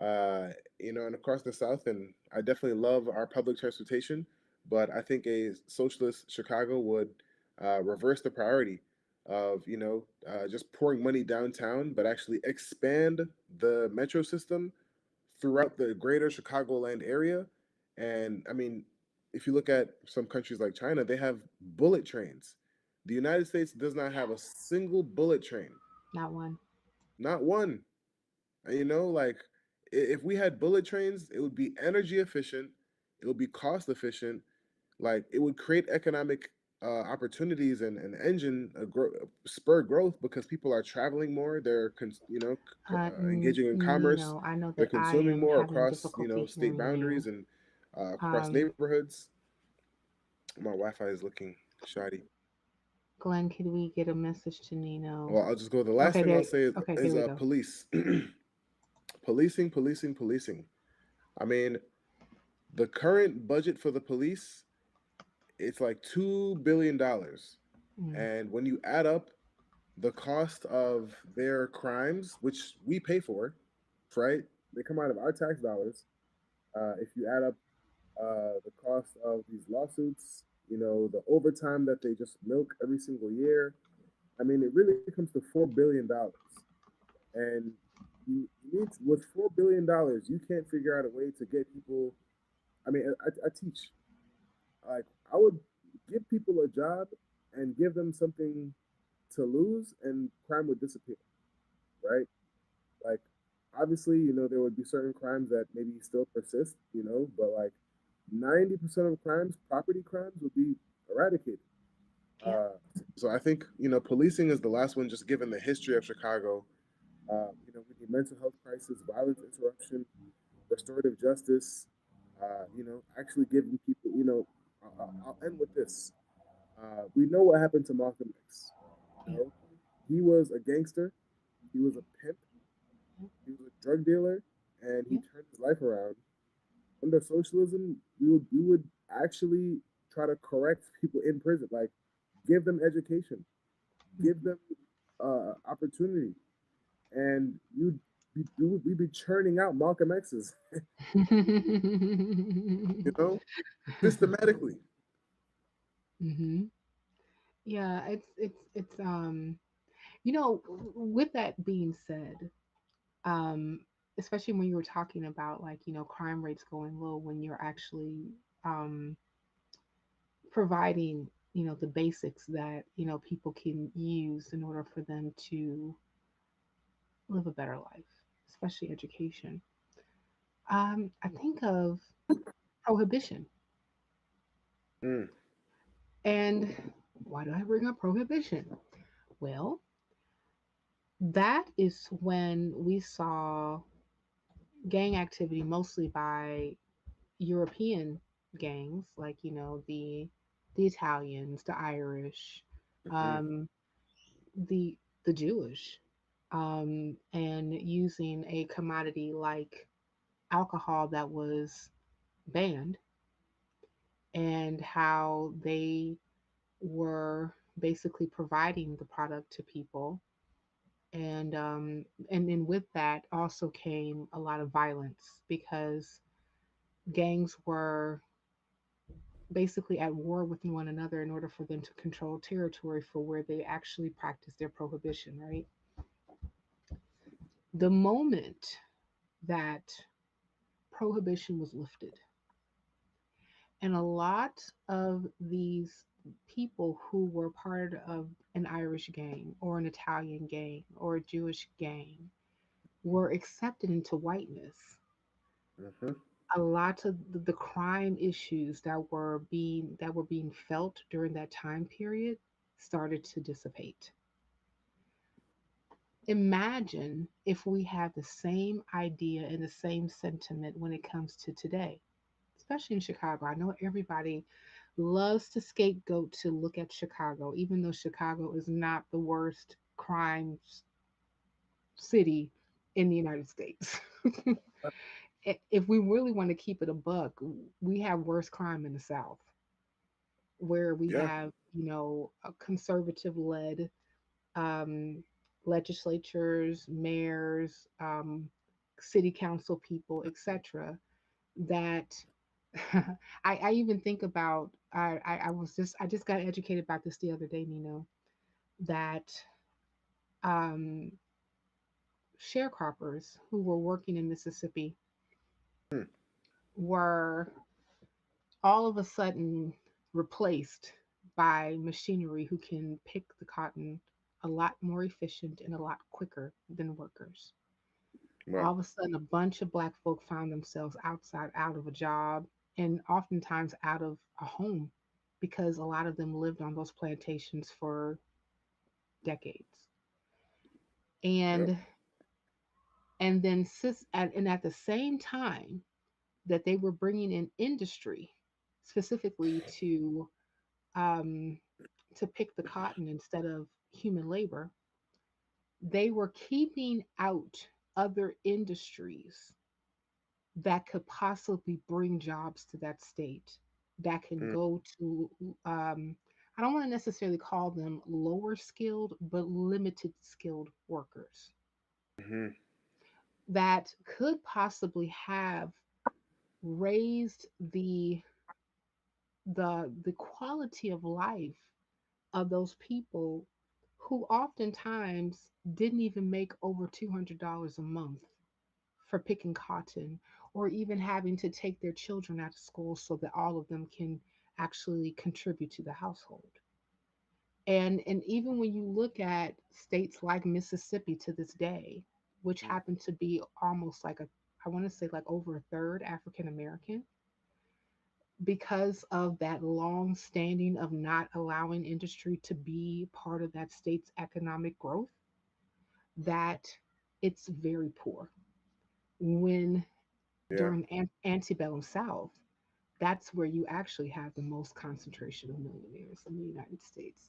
uh, and across the South. And I definitely love our public transportation, but I think a socialist Chicago would reverse the priority of just pouring money downtown, but actually expand the metro system throughout the greater Chicagoland area. And I mean, if you look at some countries like China, they have bullet trains. The United States does not have a single bullet train,
Not one.
not one. And, like if we had bullet trains, it would be energy efficient, it would be cost efficient, like it would create economic opportunities and engine spur growth because people are traveling more, they're engaging in commerce,
Nino, I know
they're
that I
consuming
am
more
having
across
difficulty
state
hearing you.
boundaries and across
Um,
neighborhoods. My Wi-Fi is looking shoddy.
Glenn, could we get a message to Nino?
Well, I'll just go. The last
Okay,
thing I'll
there.
say is,
Okay, there we go.
police, policing, policing, policing. I mean, the current budget for the police, it's like $2 billion,
Mm,
and when you add up the cost of their crimes, which we pay for, right? They come out of our tax dollars. If you add up the cost of these lawsuits, the overtime that they just milk every single year, I mean, it really comes to $4 billion. And you need with $4 billion, you can't figure out a way to get people. I mean, I teach. Like, I would give people a job and give them something to lose, and crime would disappear, right? Like, obviously, there would be certain crimes that maybe still persist, but like 90% of crimes, property crimes, would be eradicated.
yeah,
Uh, so I think policing is the last one, just given the history of Chicago. We need mental health crisis, violence interruption, restorative justice. Actually giving people. I'll end with this. We know what happened to Malcolm X. You
yeah,
know, he was a gangster. He was a pimp. He was a drug dealer, and he
yeah.
turned his life around. Under socialism, we would actually try to correct people in prison, like give them education, give them opportunity, and we'd be churning out Malcolm X's, you know, systematically.
Hmm. Yeah, with that being said, um, especially when you were talking about like, crime rates going low when you're actually um providing, the basics that, people can use in order for them to live a better life, especially education. I think of prohibition.
Mm,
And why do I bring up prohibition? Well, that is when we saw gang activity mostly by European gangs, like, the Italians, the Irish,
hmm
um, the the Jewish, and using a commodity like alcohol that was banned, and how they were basically providing the product to people. And then with that also came a lot of violence because gangs were basically at war with one another in order for them to control territory for where they actually practice their prohibition, right? The moment that prohibition was lifted, and a lot of these people who were part of an Irish gang or an Italian gang or a Jewish gang were accepted into whiteness,
hmm
a lot of the crime issues that were being felt during that time period started to dissipate. Imagine if we had the same idea and the same sentiment when it comes to today, especially in Chicago. I know everybody loves to scapegoat to look at Chicago, even though Chicago is not the worst crime city in the United States. If we really want to keep it a buck, we have worse crime in the South, where we
Yeah.
have, a conservative led um, legislatures, mayors, city council people, etc. That I even think about. I just got educated about this the other day, Nino. That um, sharecroppers who were working in Mississippi
Hmm.
were all of a sudden replaced by machinery who can pick the cotton a lot more efficient and a lot quicker than workers.
Wow.
All of a sudden, a bunch of black folk found themselves outside, out of a job, and oftentimes out of a home because a lot of them lived on those plantations for decades.
Yep.
And then and at the same time that they were bringing in industry specifically um, to pick the cotton instead of human labor, they were keeping out other industries that could possibly bring jobs to that state that can
Mm,
go to, I don't want to necessarily call them lower skilled, but limited skilled workers
mhm.
that could possibly have raised the quality of life of those people who oftentimes didn't even make over $200 a month for picking cotton, or even having to take their children out of school so that all of them can actually contribute to the household. And even when you look at states like Mississippi to this day, which
Mm,
happen to be almost like a, I want to say like over a third African American, because of that long standing of not allowing industry to be part of that state's economic growth, that it's very poor. When
yeah.
during antebellum South, that's where you actually have the most concentration of millionaires in the United States.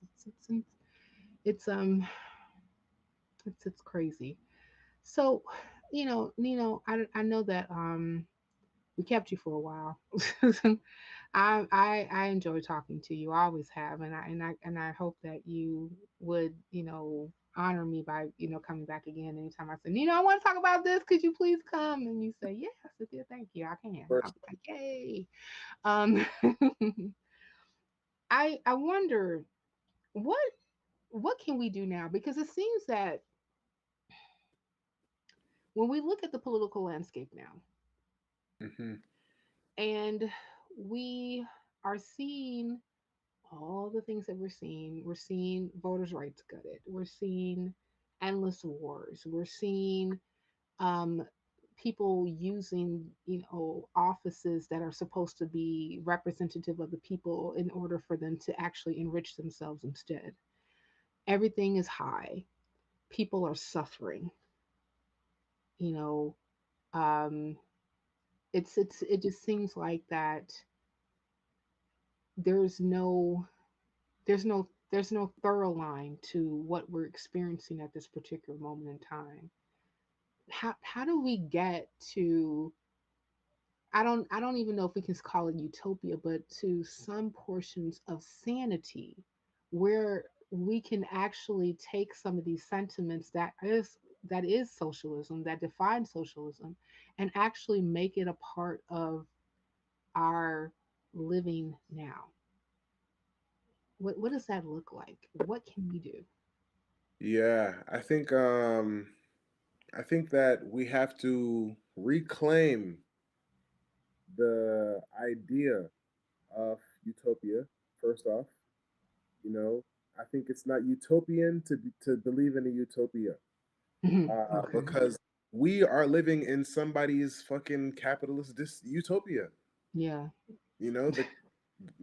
It's it's crazy. So, Nino, I know that we kept you for a while. I enjoy talking to you. I always have, and I hope that you would honor me by coming back again anytime I say, I want to talk about this. Could you please come? And you say, yes, Cynthia, thank you. I can. I'll
First,
be like, yay. Um, I wonder what can we do now, because it seems that when we look at the political landscape now,
hmm
and we are seeing all the things that we're seeing voters' rights gutted, we're seeing endless wars, we're seeing um, people using offices that are supposed to be representative of the people in order for them to actually enrich themselves instead. Everything is high. People are suffering. You know, um, it just seems like that there's no there's no thorough line to what we're experiencing at this particular moment in time. How do we get to, I don't even know if we can call it utopia, but to some portions of sanity where we can actually take some of these sentiments that is socialism, that defines socialism, and actually make it a part of our living now. What does that look like? What can we do?
Yeah, I think that we have to reclaim the idea of utopia. First off, you know, I think it's not utopian to believe in a utopia,
Okay.
because we are living in somebody's fucking capitalist utopia.
Yeah.
You know,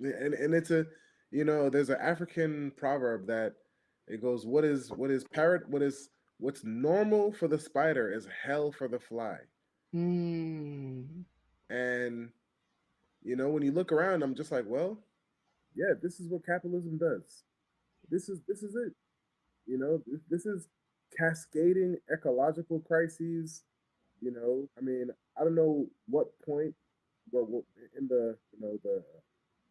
and it's there's an African proverb that it goes, what's normal for the spider is hell for the fly.
Mm.
And when you look around, I'm just like, well, yeah, this is what capitalism does. This is it. This is cascading ecological crises. I mean, I don't know what point we're in the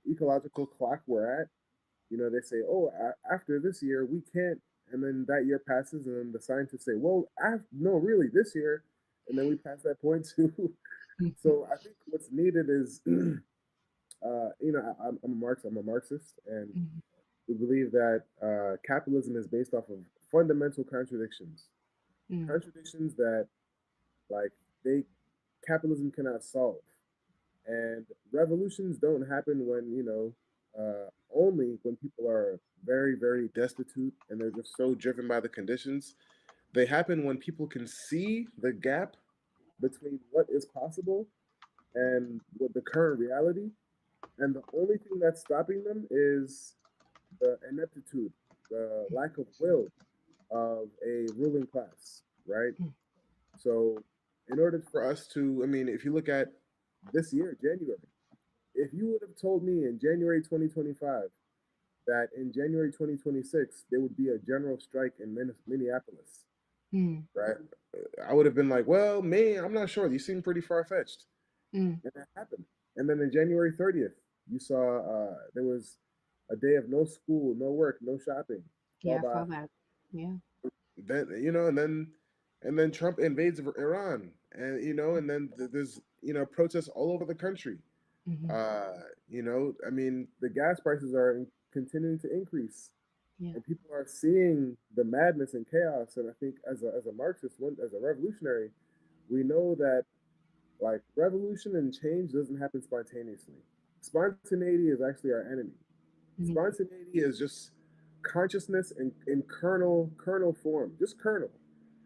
ecological clock we're at. They say, oh, after this year, we can't. And then that year passes, and then the scientists say, "Well, no, really, this year," and then we pass that point too. So I think what's needed is, I'm a Marxist. I'm a Marxist, and we believe that capitalism is based off of fundamental contradictions, contradictions that like they capitalism cannot solve. And revolutions don't happen when, only when people are very, very destitute and they're just so driven by the conditions. They happen when people can see the gap between what is possible and what the current reality. And the only thing that's stopping them is the ineptitude, the lack of will of a ruling class, right? So, in order for us to, I mean, if you look at this year, January, if you would have told me in January 2025 that in January 2026 there would be a general strike in Minneapolis, right? I would have been like, well, man, I'm not sure. These seem pretty far fetched. And that happened. And then on January 30th, you saw there was a day of no school, no work, no shopping,
Yeah,
followed
I
by
saw that. Yeah.
then and then Trump invades Iran, and and then there's protests all over the country.
Hmm.
Uh, I mean, the gas prices are continuing to increase,
Yeah.
and people are seeing the madness and chaos. And I think as a Marxist, as a revolutionary, we know that like revolution and change doesn't happen spontaneously. Spontaneity is actually our enemy.
Hmm.
Spontaneity is just consciousness in kernel form, just kernel.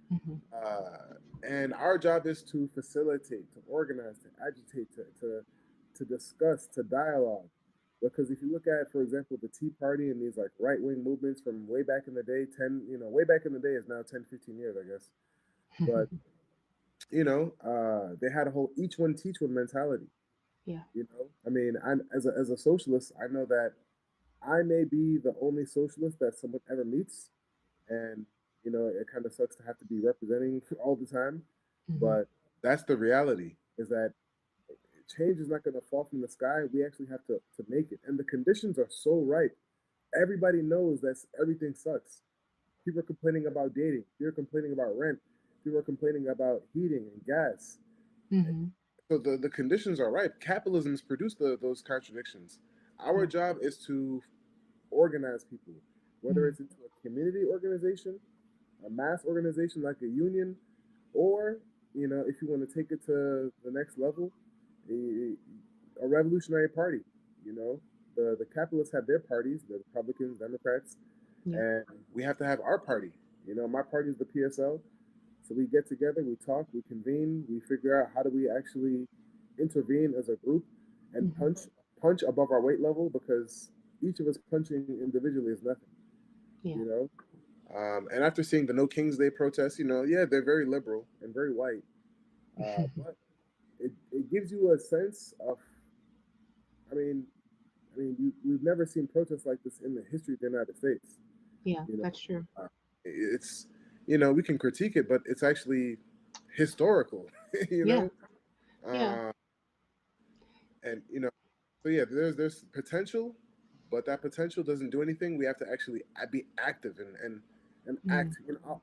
Hmm.
And our job is to facilitate, to organize, to agitate, to discuss, to dialogue. Because if you look at, for example, the Tea Party and these like right wing movements from way back in the day, way back in the day is now 10, 15 years, I guess. But, they had a whole each one teach one mentality.
Yeah.
I mean, as a socialist, I know that I may be the only socialist that someone ever meets, and it kind of sucks to have to be representing all the time,
Hmm.
but that's the reality. Is that change is not going to fall from the sky. We actually have to make it, and the conditions are so right. Everybody knows that everything sucks. People are complaining about dating. People are complaining about rent. People are complaining about heating and gas.
Hmm.
So the conditions are right. Capitalism's produced those contradictions. Our
Yeah.
job is to organize people, whether
Mm.
it's into a community organization, a mass organization like a union, or if you want to take it to the next level, a, a revolutionary party. You know, the capitalists have their parties, the Republicans, Democrats,
Yeah.
and we have to have our party. My party is the PSL. So we get together, we talk, we convene, we figure out how do we actually intervene as a group and
Hmm.
punch above our weight level, because each of us punching individually is nothing.
Yeah.
You know, and after seeing the No Kings Day protests, yeah, they're very liberal and very white, but it gives you a sense of, I mean, we've never seen protests like this in the history of the United States.
Yeah.
You know,
That's true.
it's we can critique it, but it's actually historical. you
Yeah.
know,
Yeah.
uh, and so yeah, there's potential, but that potential doesn't do anything. We have to actually be active and
Mm.
act.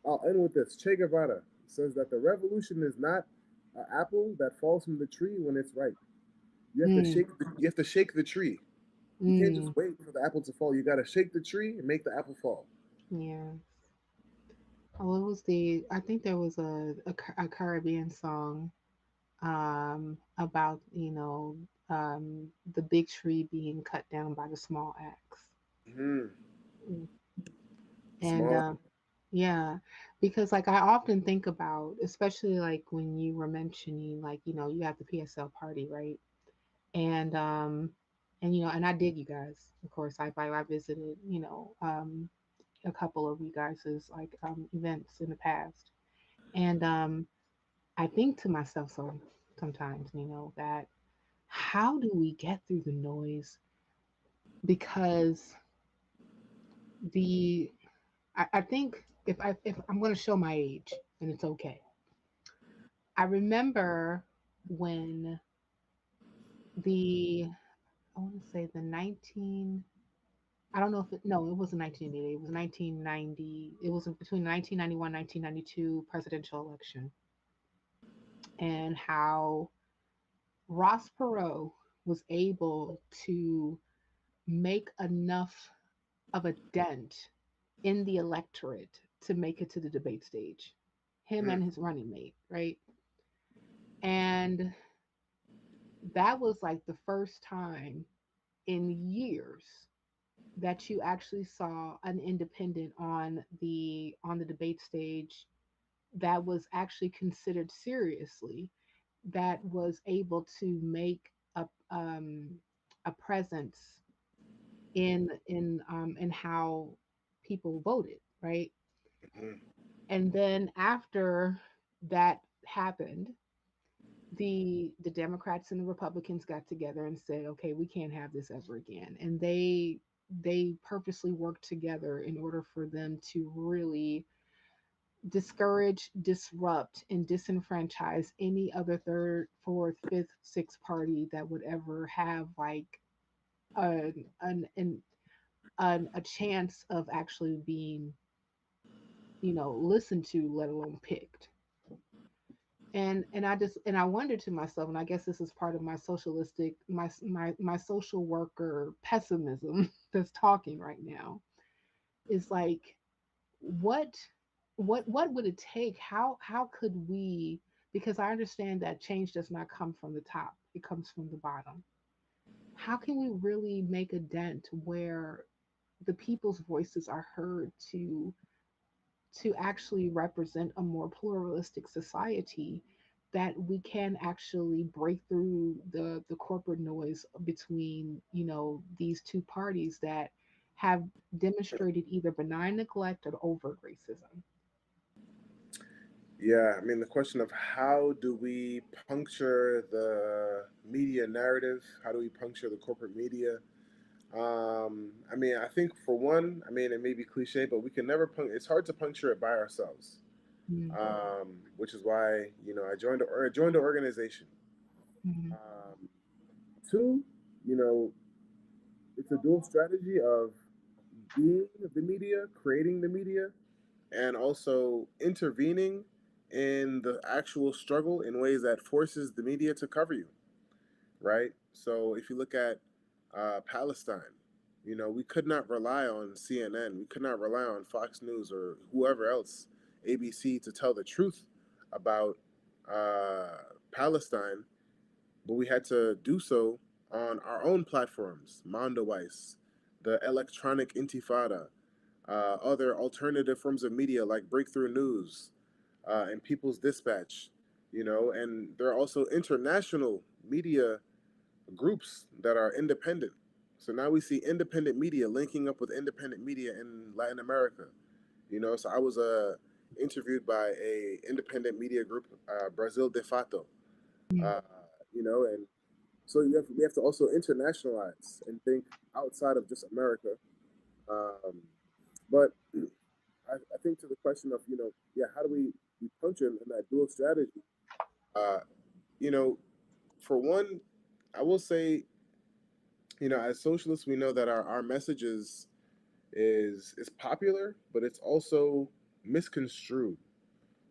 I'll end with this. Che Guevara says that the revolution is not an apple that falls from the tree when it's ripe.
Mm.
You have to shake the tree. You can't just
Mm.
wait for the apple to fall. You got to shake the tree and make the apple fall.
Yeah. What was the? I think there was a Caribbean song about the big tree being cut down by the small axe.
Hmm.
Mm. And
Small.
yeah, because like I often think about, especially like when you were mentioning like you have the PSL party, right? And and I dig you guys. Of course, I visited a couple of you guys' like events in the past, and I think to myself sometimes that how do we get through the noise? Because the I think if I'm going to show my age, and it's okay. I remember when the I want to say the 19. I don't know if it, no, it wasn't 1988. It was 1990. It was between 1991 1992 presidential election, and how Ross Perot was able to make enough of a dent in the electorate to make it to the debate stage. Him
Mm,
and his running mate, right? And that was like the first time in years that you actually saw an independent on the debate stage that was actually considered seriously, that was able to make a presence in how people voted, right?
mm,
And then after that happened, the Democrats and the Republicans got together and said, okay, we can't have this ever again. And they purposely worked together in order for them to really discourage, disrupt, and disenfranchise any other third, fourth, fifth, sixth party that would ever have like an a chance of actually being, listened to, let alone picked. And I wondered to myself, and I guess this is part of my socialistic, my social worker pessimism that's talking right now, is like, what what would it take? How could we, because I understand that change does not come from the top, it comes from the bottom. How can we really make a dent where the people's voices are heard to actually represent a more pluralistic society, that we can actually break through the corporate noise between, these two parties that have demonstrated either benign neglect or overt racism.
yeah, I mean, the question of how do we puncture the media narrative? How do we puncture the corporate media? I mean, I think for one, I mean, it may be cliche, but we can never it's hard to puncture it by ourselves.
Mm,
Which is why, I joined the organization.
mm,
Um, Two, you know, it's a dual strategy of being the media, creating the media, and also intervening in the actual struggle in ways that forces the media to cover you, right? So if you look at Palestine, we could not rely on CNN, we could not rely on Fox News or whoever else, ABC, to tell the truth about uh, Palestine, but we had to do so on our own platforms, Mondoweiss, the Electronic Intifada, other alternative forms of media like Breakthrough News and People's Dispatch, and there are also international media groups that are independent. So now we see independent media linking up with independent media in Latin America. So I was interviewed by a independent media group, Brazil de Fato.
mm.
Uh, and so we have to also internationalize and think outside of just America. Um, but I think to the question of, yeah, how do we function in that dual strategy? Uh, you know, for one, I will say, as socialists, we know that our message is popular, but it's also misconstrued,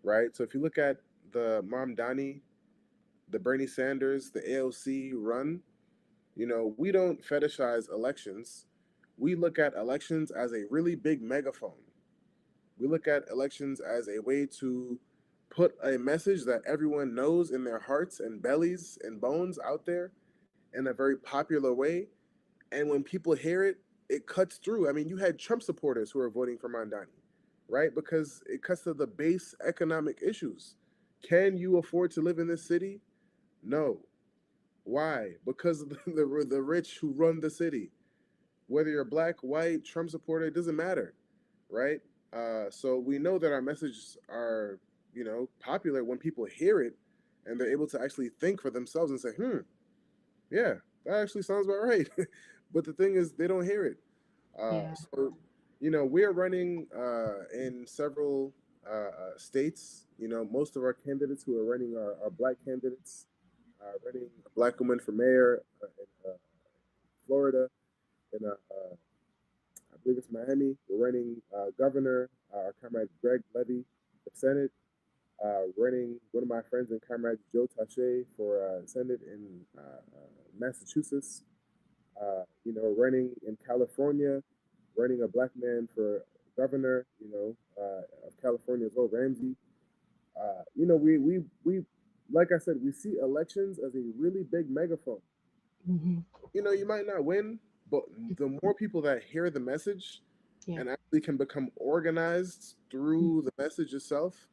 right? So if you look at the Mamdani, the Bernie Sanders, the AOC run, we don't fetishize elections. We look at elections as a really big megaphone. We look at elections as a way to put a message that everyone knows in their hearts and bellies and bones out there in a very popular way. And when people hear it, it cuts through. I mean, you had Trump supporters who are voting for Mandani, right? Because it cuts to the base economic issues. Can you afford to live in this city? No. Why? Because of the rich who run the city. Whether you're black, white, Trump supporter, it doesn't matter, right? So we know that our messages are, popular when people hear it and they're able to actually think for themselves and say, yeah, that actually sounds about right. But the thing is, they don't hear it.
Yeah.
So, we're running in several states. Most of our candidates who are running are black candidates. Running a black woman for mayor in Florida, in Miami. We're running Governor, our comrade Greg Levy for Senate. Running one of my friends and comrades, Joe Tache, for Senate in Massachusetts. Running in California, running a black man for governor, of California as well, Ramsey. We like I said, we see elections as a really big megaphone.
Hmm.
You might not win, but the more people that hear the message
Yeah.
and actually can become organized through the message itself,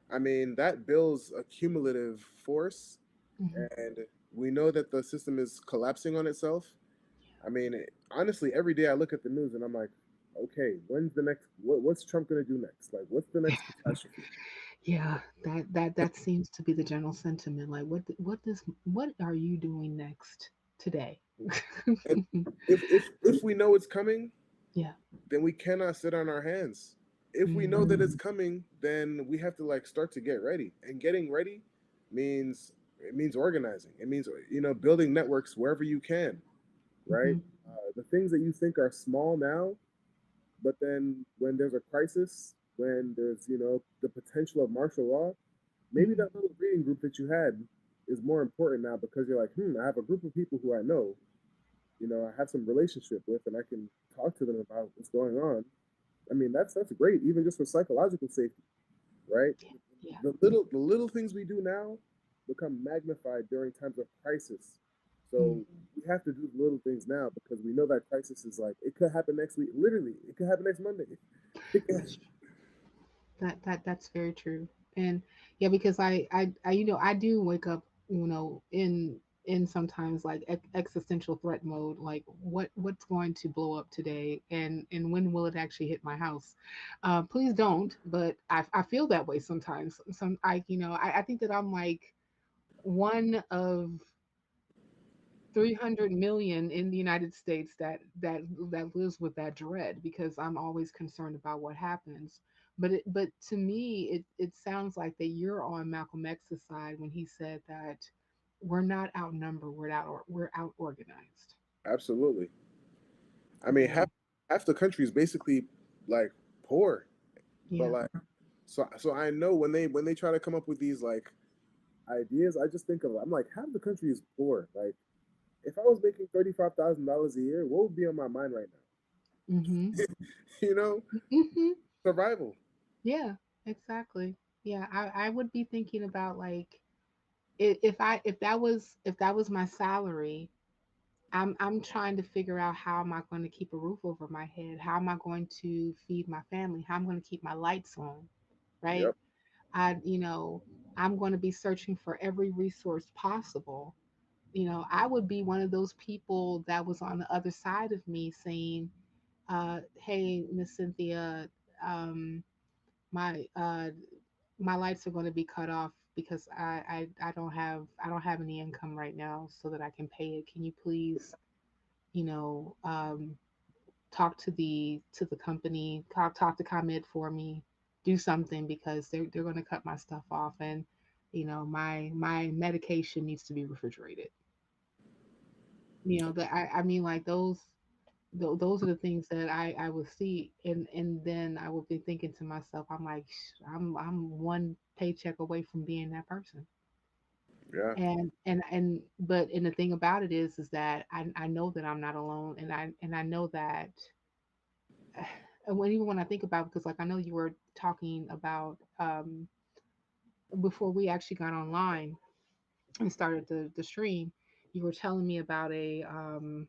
I mean, that builds a cumulative force.
Hmm.
And we know that the system is collapsing on itself. I mean, honestly, every day I look at the news and I'm like, okay, when's the next? What's Trump gonna do next? Like, what's the next catastrophe?
Yeah, that seems to be the general sentiment. Like, what are you doing next today?
And if we know it's coming,
Yeah.
then we cannot sit on our hands. If we know that
Mm-hmm.
it's coming, then we have to like start to get ready. And getting ready means it means organizing. It means building networks wherever you can, right?
Mm-hmm.
The things that you think are small now, but then when there's a crisis, when there's the potential of martial law, maybe
Hmm.
that little reading group that you had is more important now because you're like, I have a group of people who I know, I have some relationship with, and I can talk to them about what's going on. I mean, that's great, even just for psychological safety, right?
Yeah.
The little things we do now become magnified during times of crisis.
Mm.
So we have to do the little things now because we know that crisis is like it could happen next week. Literally, it could happen next Monday.
That's that's very true. And yeah, because I do wake up, in sometimes like existential threat mode, like what's going to blow up today, and when will it actually hit my house? Please don't, but I feel that way sometimes. I think that I'm like one of 300 million in the United States that lives with that dread, because I'm always concerned about what happens. But to me, it sounds like that you're on Malcolm X's side when he said that we're not outnumbered, we're out organized.
Absolutely. I mean,
Yeah.
half the country is basically like poor, but
Yeah.
like so I know when they try to come up with these like ideas, I just think of I'm like half the country is poor. Like if I was making $35,000 a year, what would be on my mind right
Mhm.
now? you know,
Mhm.
survival.
Yeah, exactly. Yeah, I would be thinking about like, if that was my salary, I'm trying to figure out how am I going to keep a roof over my head? How am I going to feed my family? How I'm going to keep my lights on, right?
Yep.
I, I'm going to be searching for every resource possible. I would be one of those people that was on the other side of me saying, "Hey, Miss Cynthia, um, my my lights are going to be cut off because I don't have any income right now so that I can pay it. Can you please, you know, um, talk to the company, talk to ComEd for me, do something because they're going to cut my stuff off, and my medication needs to be refrigerated. That I mean, like those are the things that I would see, and then I would be thinking to myself, I'm like, I'm one paycheck away from being that person.
Yeah.
But the thing about it is that I know that I'm not alone, and I know that, and even when I think about, because like I know you were talking about, before we actually got online and started the stream, you were telling me about an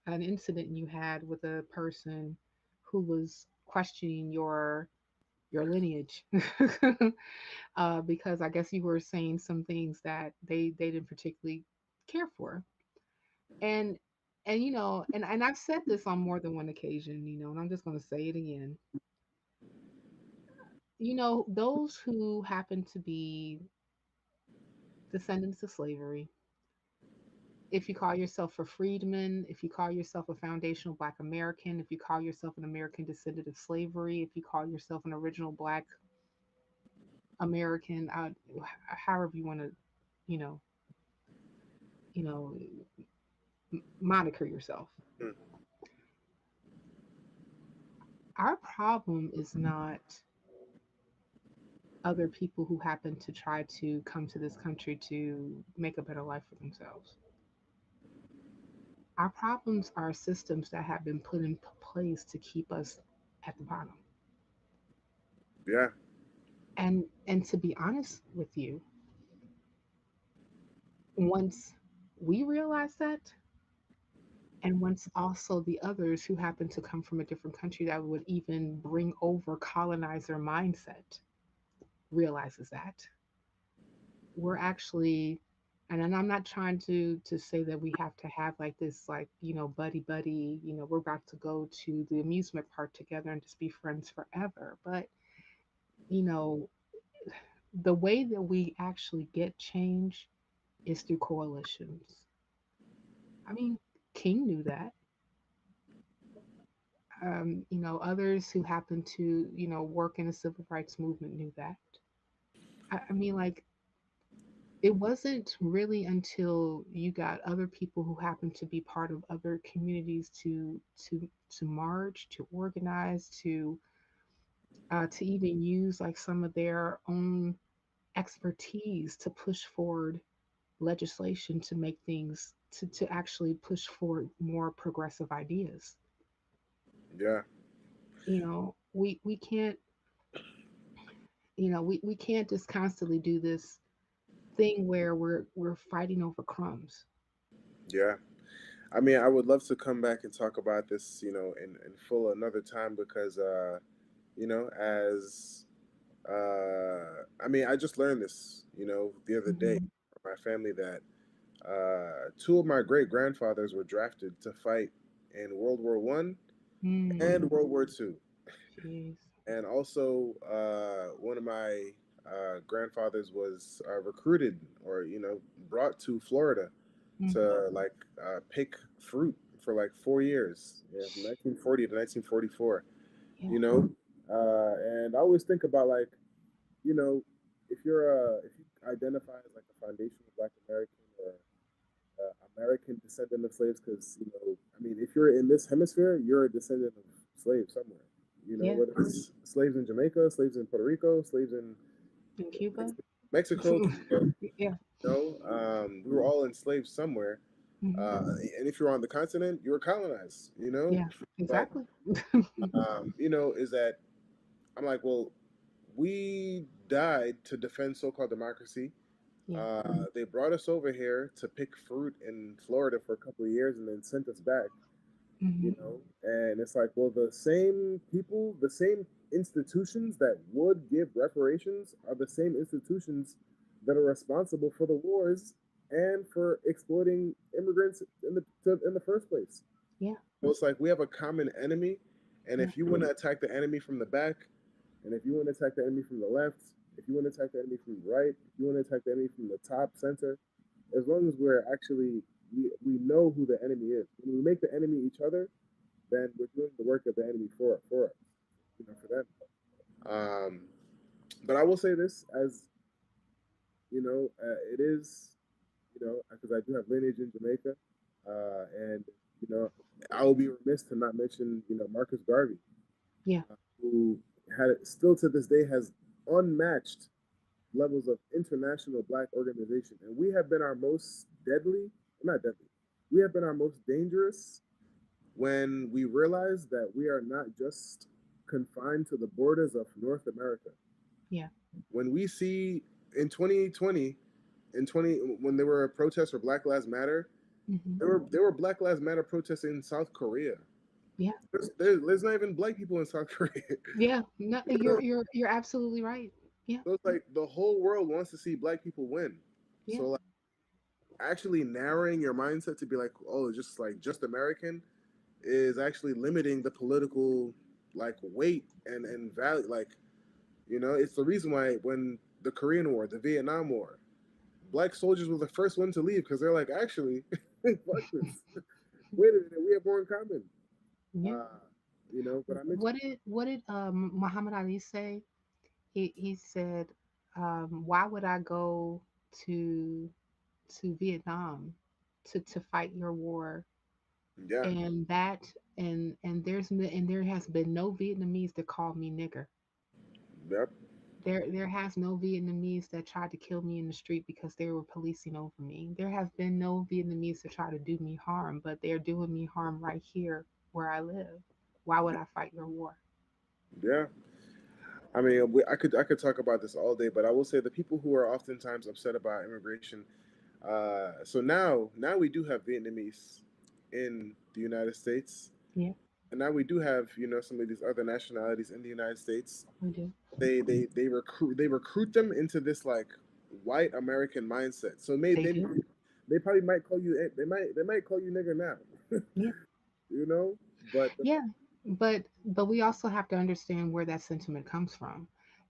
incident you had with a person who was questioning your lineage, because I guess you were saying some things that they didn't particularly care for, and and I've said this on more than one occasion, and I'm just going to say it again. Those who happen to be descendants of slavery, if you call yourself a freedman, if you call yourself a foundational Black American, if you call yourself an American descendant of slavery, if you call yourself an original Black American, however you want to, you know, you know, moniker yourself.
Mm.
our problem is not other people who happen to try to come to this country to make a better life for themselves. Our problems are systems that have been put in place to keep us at the bottom.
Yeah,
And to be honest with you, once we realize that, and once also the others who happen to come from a different country that would even bring over colonizer mindset realizes that, we're actually, and I'm not trying to say that we have to have like this, like, buddy buddy, we're about to go to the amusement park together and just be friends forever. But you know the way that we actually get change is through coalitions. I mean, King knew that. Others who happen to, work in the civil rights movement knew that. I mean, like, it wasn't really until you got other people who happen to be part of other communities to merge, to organize, to even use like some of their own expertise to push forward legislation to make things to actually push forward more progressive ideas.
yeah,
We can't, we can't just constantly do this thing where we're fighting over crumbs.
yeah. I mean, I would love to come back and talk about this, in full another time because, as I mean, I just learned this, the other day
Hmm.
from my family that two of my great grandfathers were drafted to fight in World War I
Mm,
and World War II.
jeez.
And also, one of my grandfathers was recruited or brought to Florida
Mm,
to like pick fruit for like 4 years, from 1940 to 1944.
yeah.
You know, and I always think about like, you know, if you identify as like a foundational Black American or American descendant of slaves, because I mean, if you're in this hemisphere, you're a descendant of slaves somewhere.
Yeah.
Whether it's slaves in Jamaica, slaves in Puerto Rico, slaves in
In Cuba.
Mexico, Cuba.
Yeah.
We were all enslaved somewhere.
Hmm.
Uh, and if you're on the continent, you were colonized.
Yeah.
But
Exactly.
is that I'm like, well, we died to defend so-called democracy.
Yeah.
They brought us over here to pick fruit in Florida for a couple of years and then sent us back.
Hmm.
And it's like, well, the same people, the same institutions that would give reparations are the same institutions that are responsible for the wars and for exploiting immigrants in the first place.
Yeah.
So it's like we have a common enemy, and
Yeah.
if you want to attack the enemy from the back, and if you want to attack the enemy from the left, if you want to attack the enemy from the right, if you want to attack the enemy from the top, center, as long as we're actually we know who the enemy is. When we make the enemy each other, then we're doing the work of the enemy for us, for them. Um, but I will say this, as it is, because I do have lineage in Jamaica, and you know, I will be remiss to not mention, Marcus Garvey,
Yeah.
who had still to this day has unmatched levels of international Black organization, and we have been our most deadly, not deadly, we have been our most dangerous when we realize that we are not just confined to the borders of North America.
Yeah.
When we see in 2020, in 20 when there were protests for Black Lives Matter,
Hmm.
there were Black Lives Matter protests in South Korea.
Yeah.
There's not even Black people in South Korea.
Yeah. No,
you know?
you're absolutely right. Yeah.
So it's like the whole world wants to see Black people win.
Yeah.
So like actually narrowing your mindset to be like, oh, just American is actually limiting the political like weight and value. Like, it's the reason why when the Korean War, the Vietnam War, Black soldiers were the first one to leave because they're like, actually, fuck this. Wait a minute, we have more in common.
Yeah.
Uh, but I mentioned,
What did Muhammad Ali say? He said, "Why would I go to Vietnam to fight your war
Yeah.
And there has been no Vietnamese that called me nigger.
Yep.
There has no Vietnamese that tried to kill me in the street because they were policing over me. There have been no Vietnamese that try to do me harm, but they're doing me harm right here where I live. Why would I fight your war?
Yeah. I mean, I could talk about this all day, but I will say the people who are oftentimes upset about immigration. So now we do have Vietnamese in the United States,
Yeah,
and now we do have some of these other nationalities in the United States.
we do.
They recruit them into this like white American mindset. So
They do.
they probably might call you they might call you nigger now,
Yeah.
you know. But
Yeah, but we also have to understand where that sentiment comes from,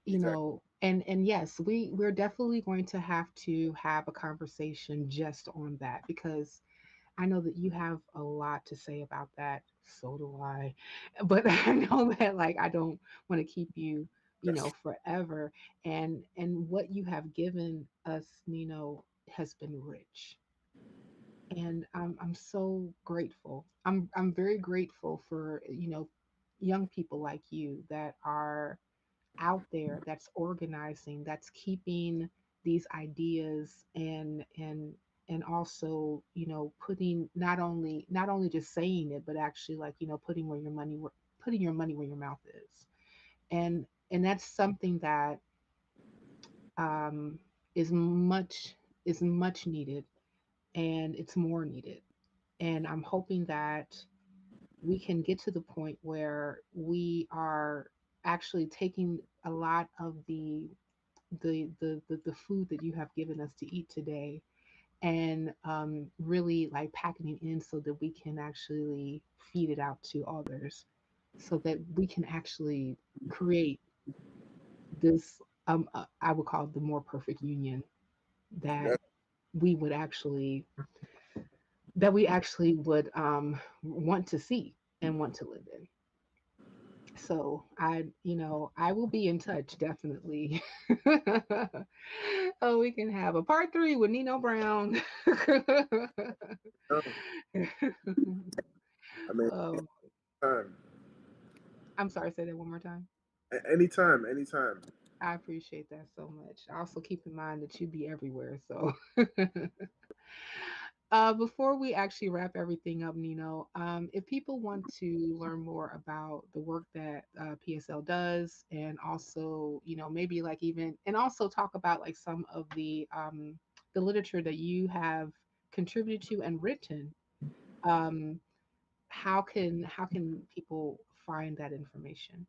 exactly,
and yes, we're definitely going to have a conversation just on that because I know that you have a lot to say about that. So do I, but I know that like I don't want to keep you,
that's
forever. And what you have given us, has been rich, and I'm so grateful. I'm very grateful for young people like you that are out there, that's organizing, that's keeping these ideas and also putting not only just saying it but actually like putting your money where your mouth is, and that's something that um, is much needed, and it's more needed. And I'm hoping that we can get to the point where we are actually taking a lot of the food that you have given us to eat today and really like packing it in so that we can actually feed it out to others so that we can actually create this I would call it the more perfect union that
yeah.
we would actually we actually would want to see and want to live in. So I will be in touch definitely. Oh, we can have a part three with Nino Brown.
No, I mean,
Oh,
time,
I'm sorry. Say that one more time.
anytime, anytime.
I appreciate that so much. Also, keep in mind that you be everywhere. So, before we actually wrap everything up, Nino, if people want to learn more about the work that PSL does, and also, maybe like even, and also talk about like some of the literature that you have contributed to and written, um, how can people find that information?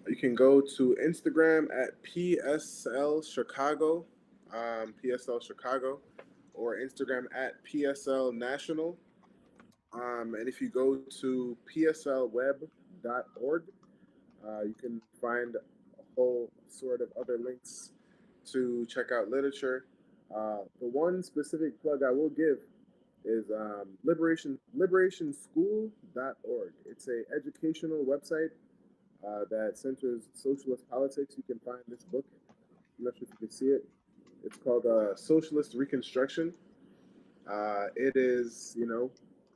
You can go to Instagram at PSL Chicago, PSL Chicago, or Instagram at PSL National. And if you go to pslweb.org, you can find a whole sort of other links to check out literature. The one specific plug I will give is liberationschool.org. It's a educational website that centers socialist politics. You can find this book. I'm not sure if you can see it. It's called Socialist Reconstruction. It is,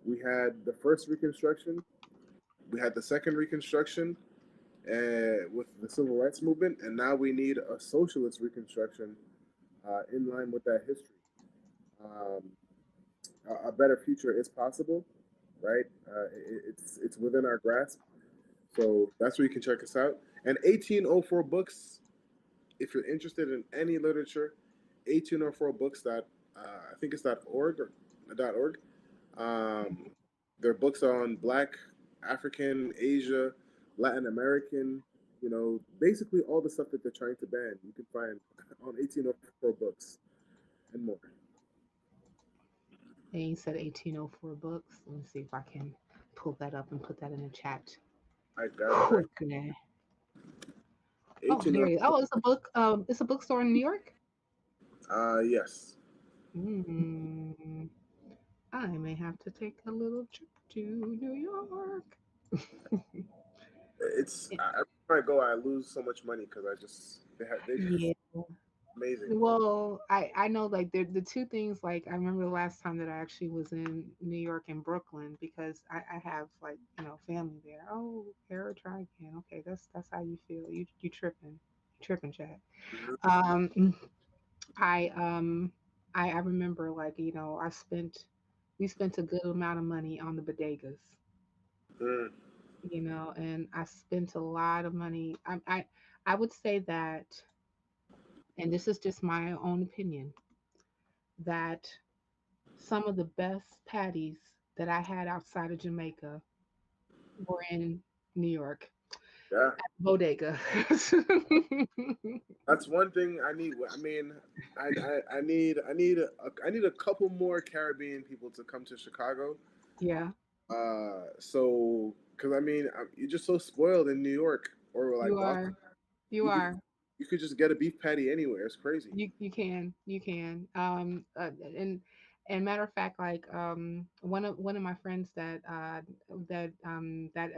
we had the first Reconstruction, we had the second Reconstruction with the Civil Rights Movement, and now we need a socialist Reconstruction in line with that history. Um, a better future is possible, right? It's within our grasp. So that's where you can check us out. And 1804 books, if you're interested in any literature, 1804 books that I think it's .org or .org. Um, there are books on Black, African, Asia, Latin American. Basically all the stuff that they're trying to ban, you can find on 1804 books and more.
And you said 1804 books. Let me see if I can pull that up and put that in the chat
I got it right.
quickly. Oh, there it is.
1804.
Oh, it's a book. It's a bookstore in New York.
Yes.
Mm, I may have to take a little trip to New York.
Every time I go, I lose so much money because I just they
Yeah,
make amazing.
Well, I know like the two things like I remember the last time that I actually was in New York and Brooklyn because I have like family there. Oh, Era try again. Okay, that's how you feel. You tripping, Jack.
Mhm.
Um, I I remember like we spent a good amount of money on the bodegas,
Mm.
and I spent a lot of money. I would say that, and this is just my own opinion, that some of the best patties that I had outside of Jamaica were in New York,
Yeah,
bodega.
that's one thing I need. I mean, I need a couple more Caribbean people to come to Chicago.
Yeah,
So because I mean, you're just so spoiled in New York or
you
like Boston.
are. You
You could
are.
you could just get a beef patty anywhere. It's crazy.
You can. And matter of fact, like one of my friends that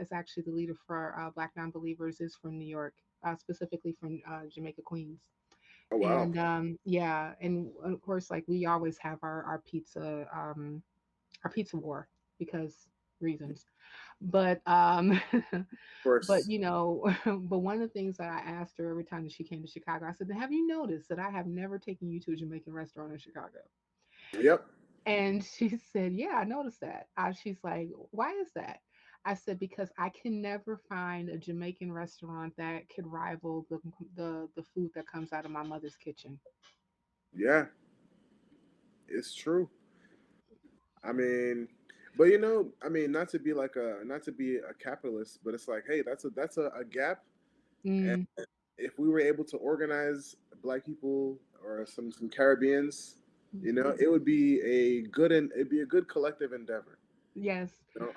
is actually the leader for Black non-believers is from New York, specifically from Jamaica, Queens.
Oh wow,
And yeah, and of course, like we always have our pizza war because reasons. But
of
but
course.
but one of the things that I asked her every time that she came to Chicago, I said, "Have you noticed that I have never taken you to a Jamaican restaurant in Chicago?"
Yep.
And she said, "Yeah, I noticed that." She's like, "Why is that?" I said, "Because I can never find a Jamaican restaurant that could rival the food that comes out of my mother's kitchen."
Yeah, it's true. I mean, but I mean, not to be a capitalist, but it's like, hey, a gap. And
Mm,
if we were able to organize Black people or some Caribbeans, it would be it'd be a good collective endeavor.
yes,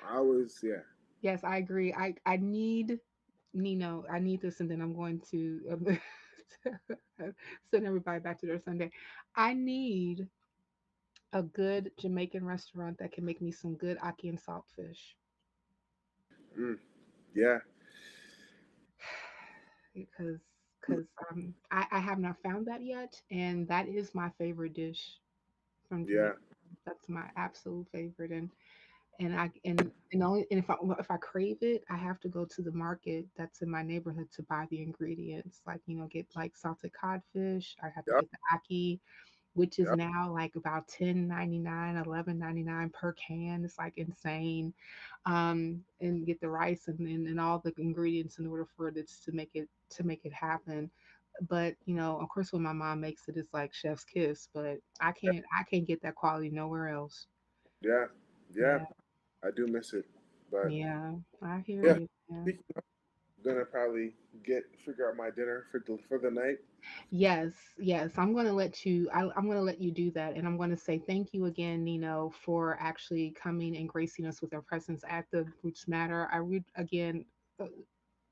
I was yeah.
yes, I agree. I need Nino. I need this, and then I'm going to send everybody back to their Sunday. I need a good Jamaican restaurant that can make me some good ackee and saltfish
Mm, yeah,
because I have not found that yet, and that is my favorite dish from
yeah,
Jamaica. That's my absolute favorite, and only and if I crave it, I have to go to the market that's in my neighborhood to buy the ingredients. Like get like salted codfish. I have to
yep,
get the ackee, which is
yep,
now like about 10.99, 11.99 per can. It's like insane. And get the rice and all the ingredients in order for this to make it happen. But of course, when my mom makes it, it's like chef's kiss. But I can't get that quality nowhere else.
yeah, yeah.
Yeah,
I do miss it, but
yeah, I hear
yeah.
you. Yeah.
Speaking of, gonna probably get figure out my dinner for the night.
Yes, yes. I'm gonna let you do that, and I'm gonna say thank you again, Nino, for actually coming and gracing us with your presence at the Roots Matter. I read again.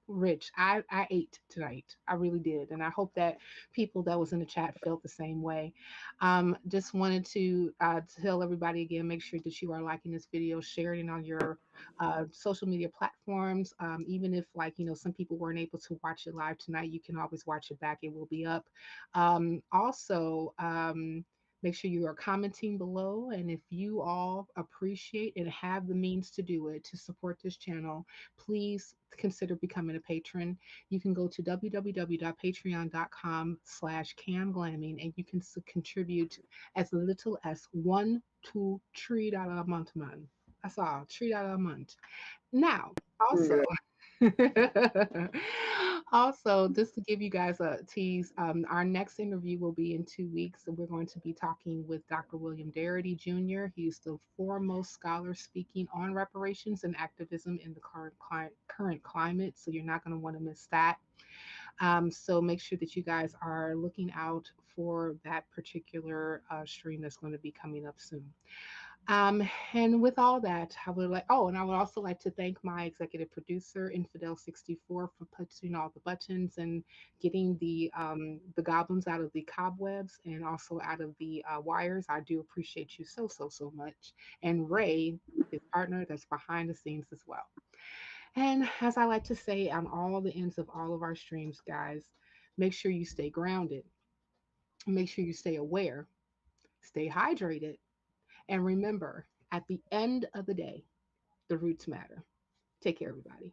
Rich, I ate tonight. I really did, and I hope that people that was in the chat felt the same way. Just wanted to tell everybody again, make sure that you are liking this video, sharing it on your social media platforms. Even if some people weren't able to watch it live tonight, you can always watch it back. It will be up. Also. Make sure you are commenting below, and if you all appreciate and have the means to do it to support this channel, please consider becoming a patron. You can go to www.patreon.com/camglamming and you can contribute as little as $1 to $3 a month, man. That's all, $3 a month. Now,
Mm,
also,
yeah.
also, just to give you guys a tease, our next interview will be in 2 weeks. And we're going to be talking with Dr. William Darity Jr. He's the foremost scholar speaking on reparations and activism in the current climate. So you're not going to want to miss that. So make sure that you guys are looking out for that particular stream that's going to be coming up soon. And with all that, and I would also like to thank my executive producer, Infidel64, for pushing all the buttons and getting the goblins out of the cobwebs and also out of the wires. I do appreciate you so much. And Ray, his partner, that's behind the scenes as well. And as I like to say on all the ends of all of our streams, guys, make sure you stay grounded, Make sure you stay aware, stay hydrated, and remember, at the end of the day, the roots matter. Take care, everybody.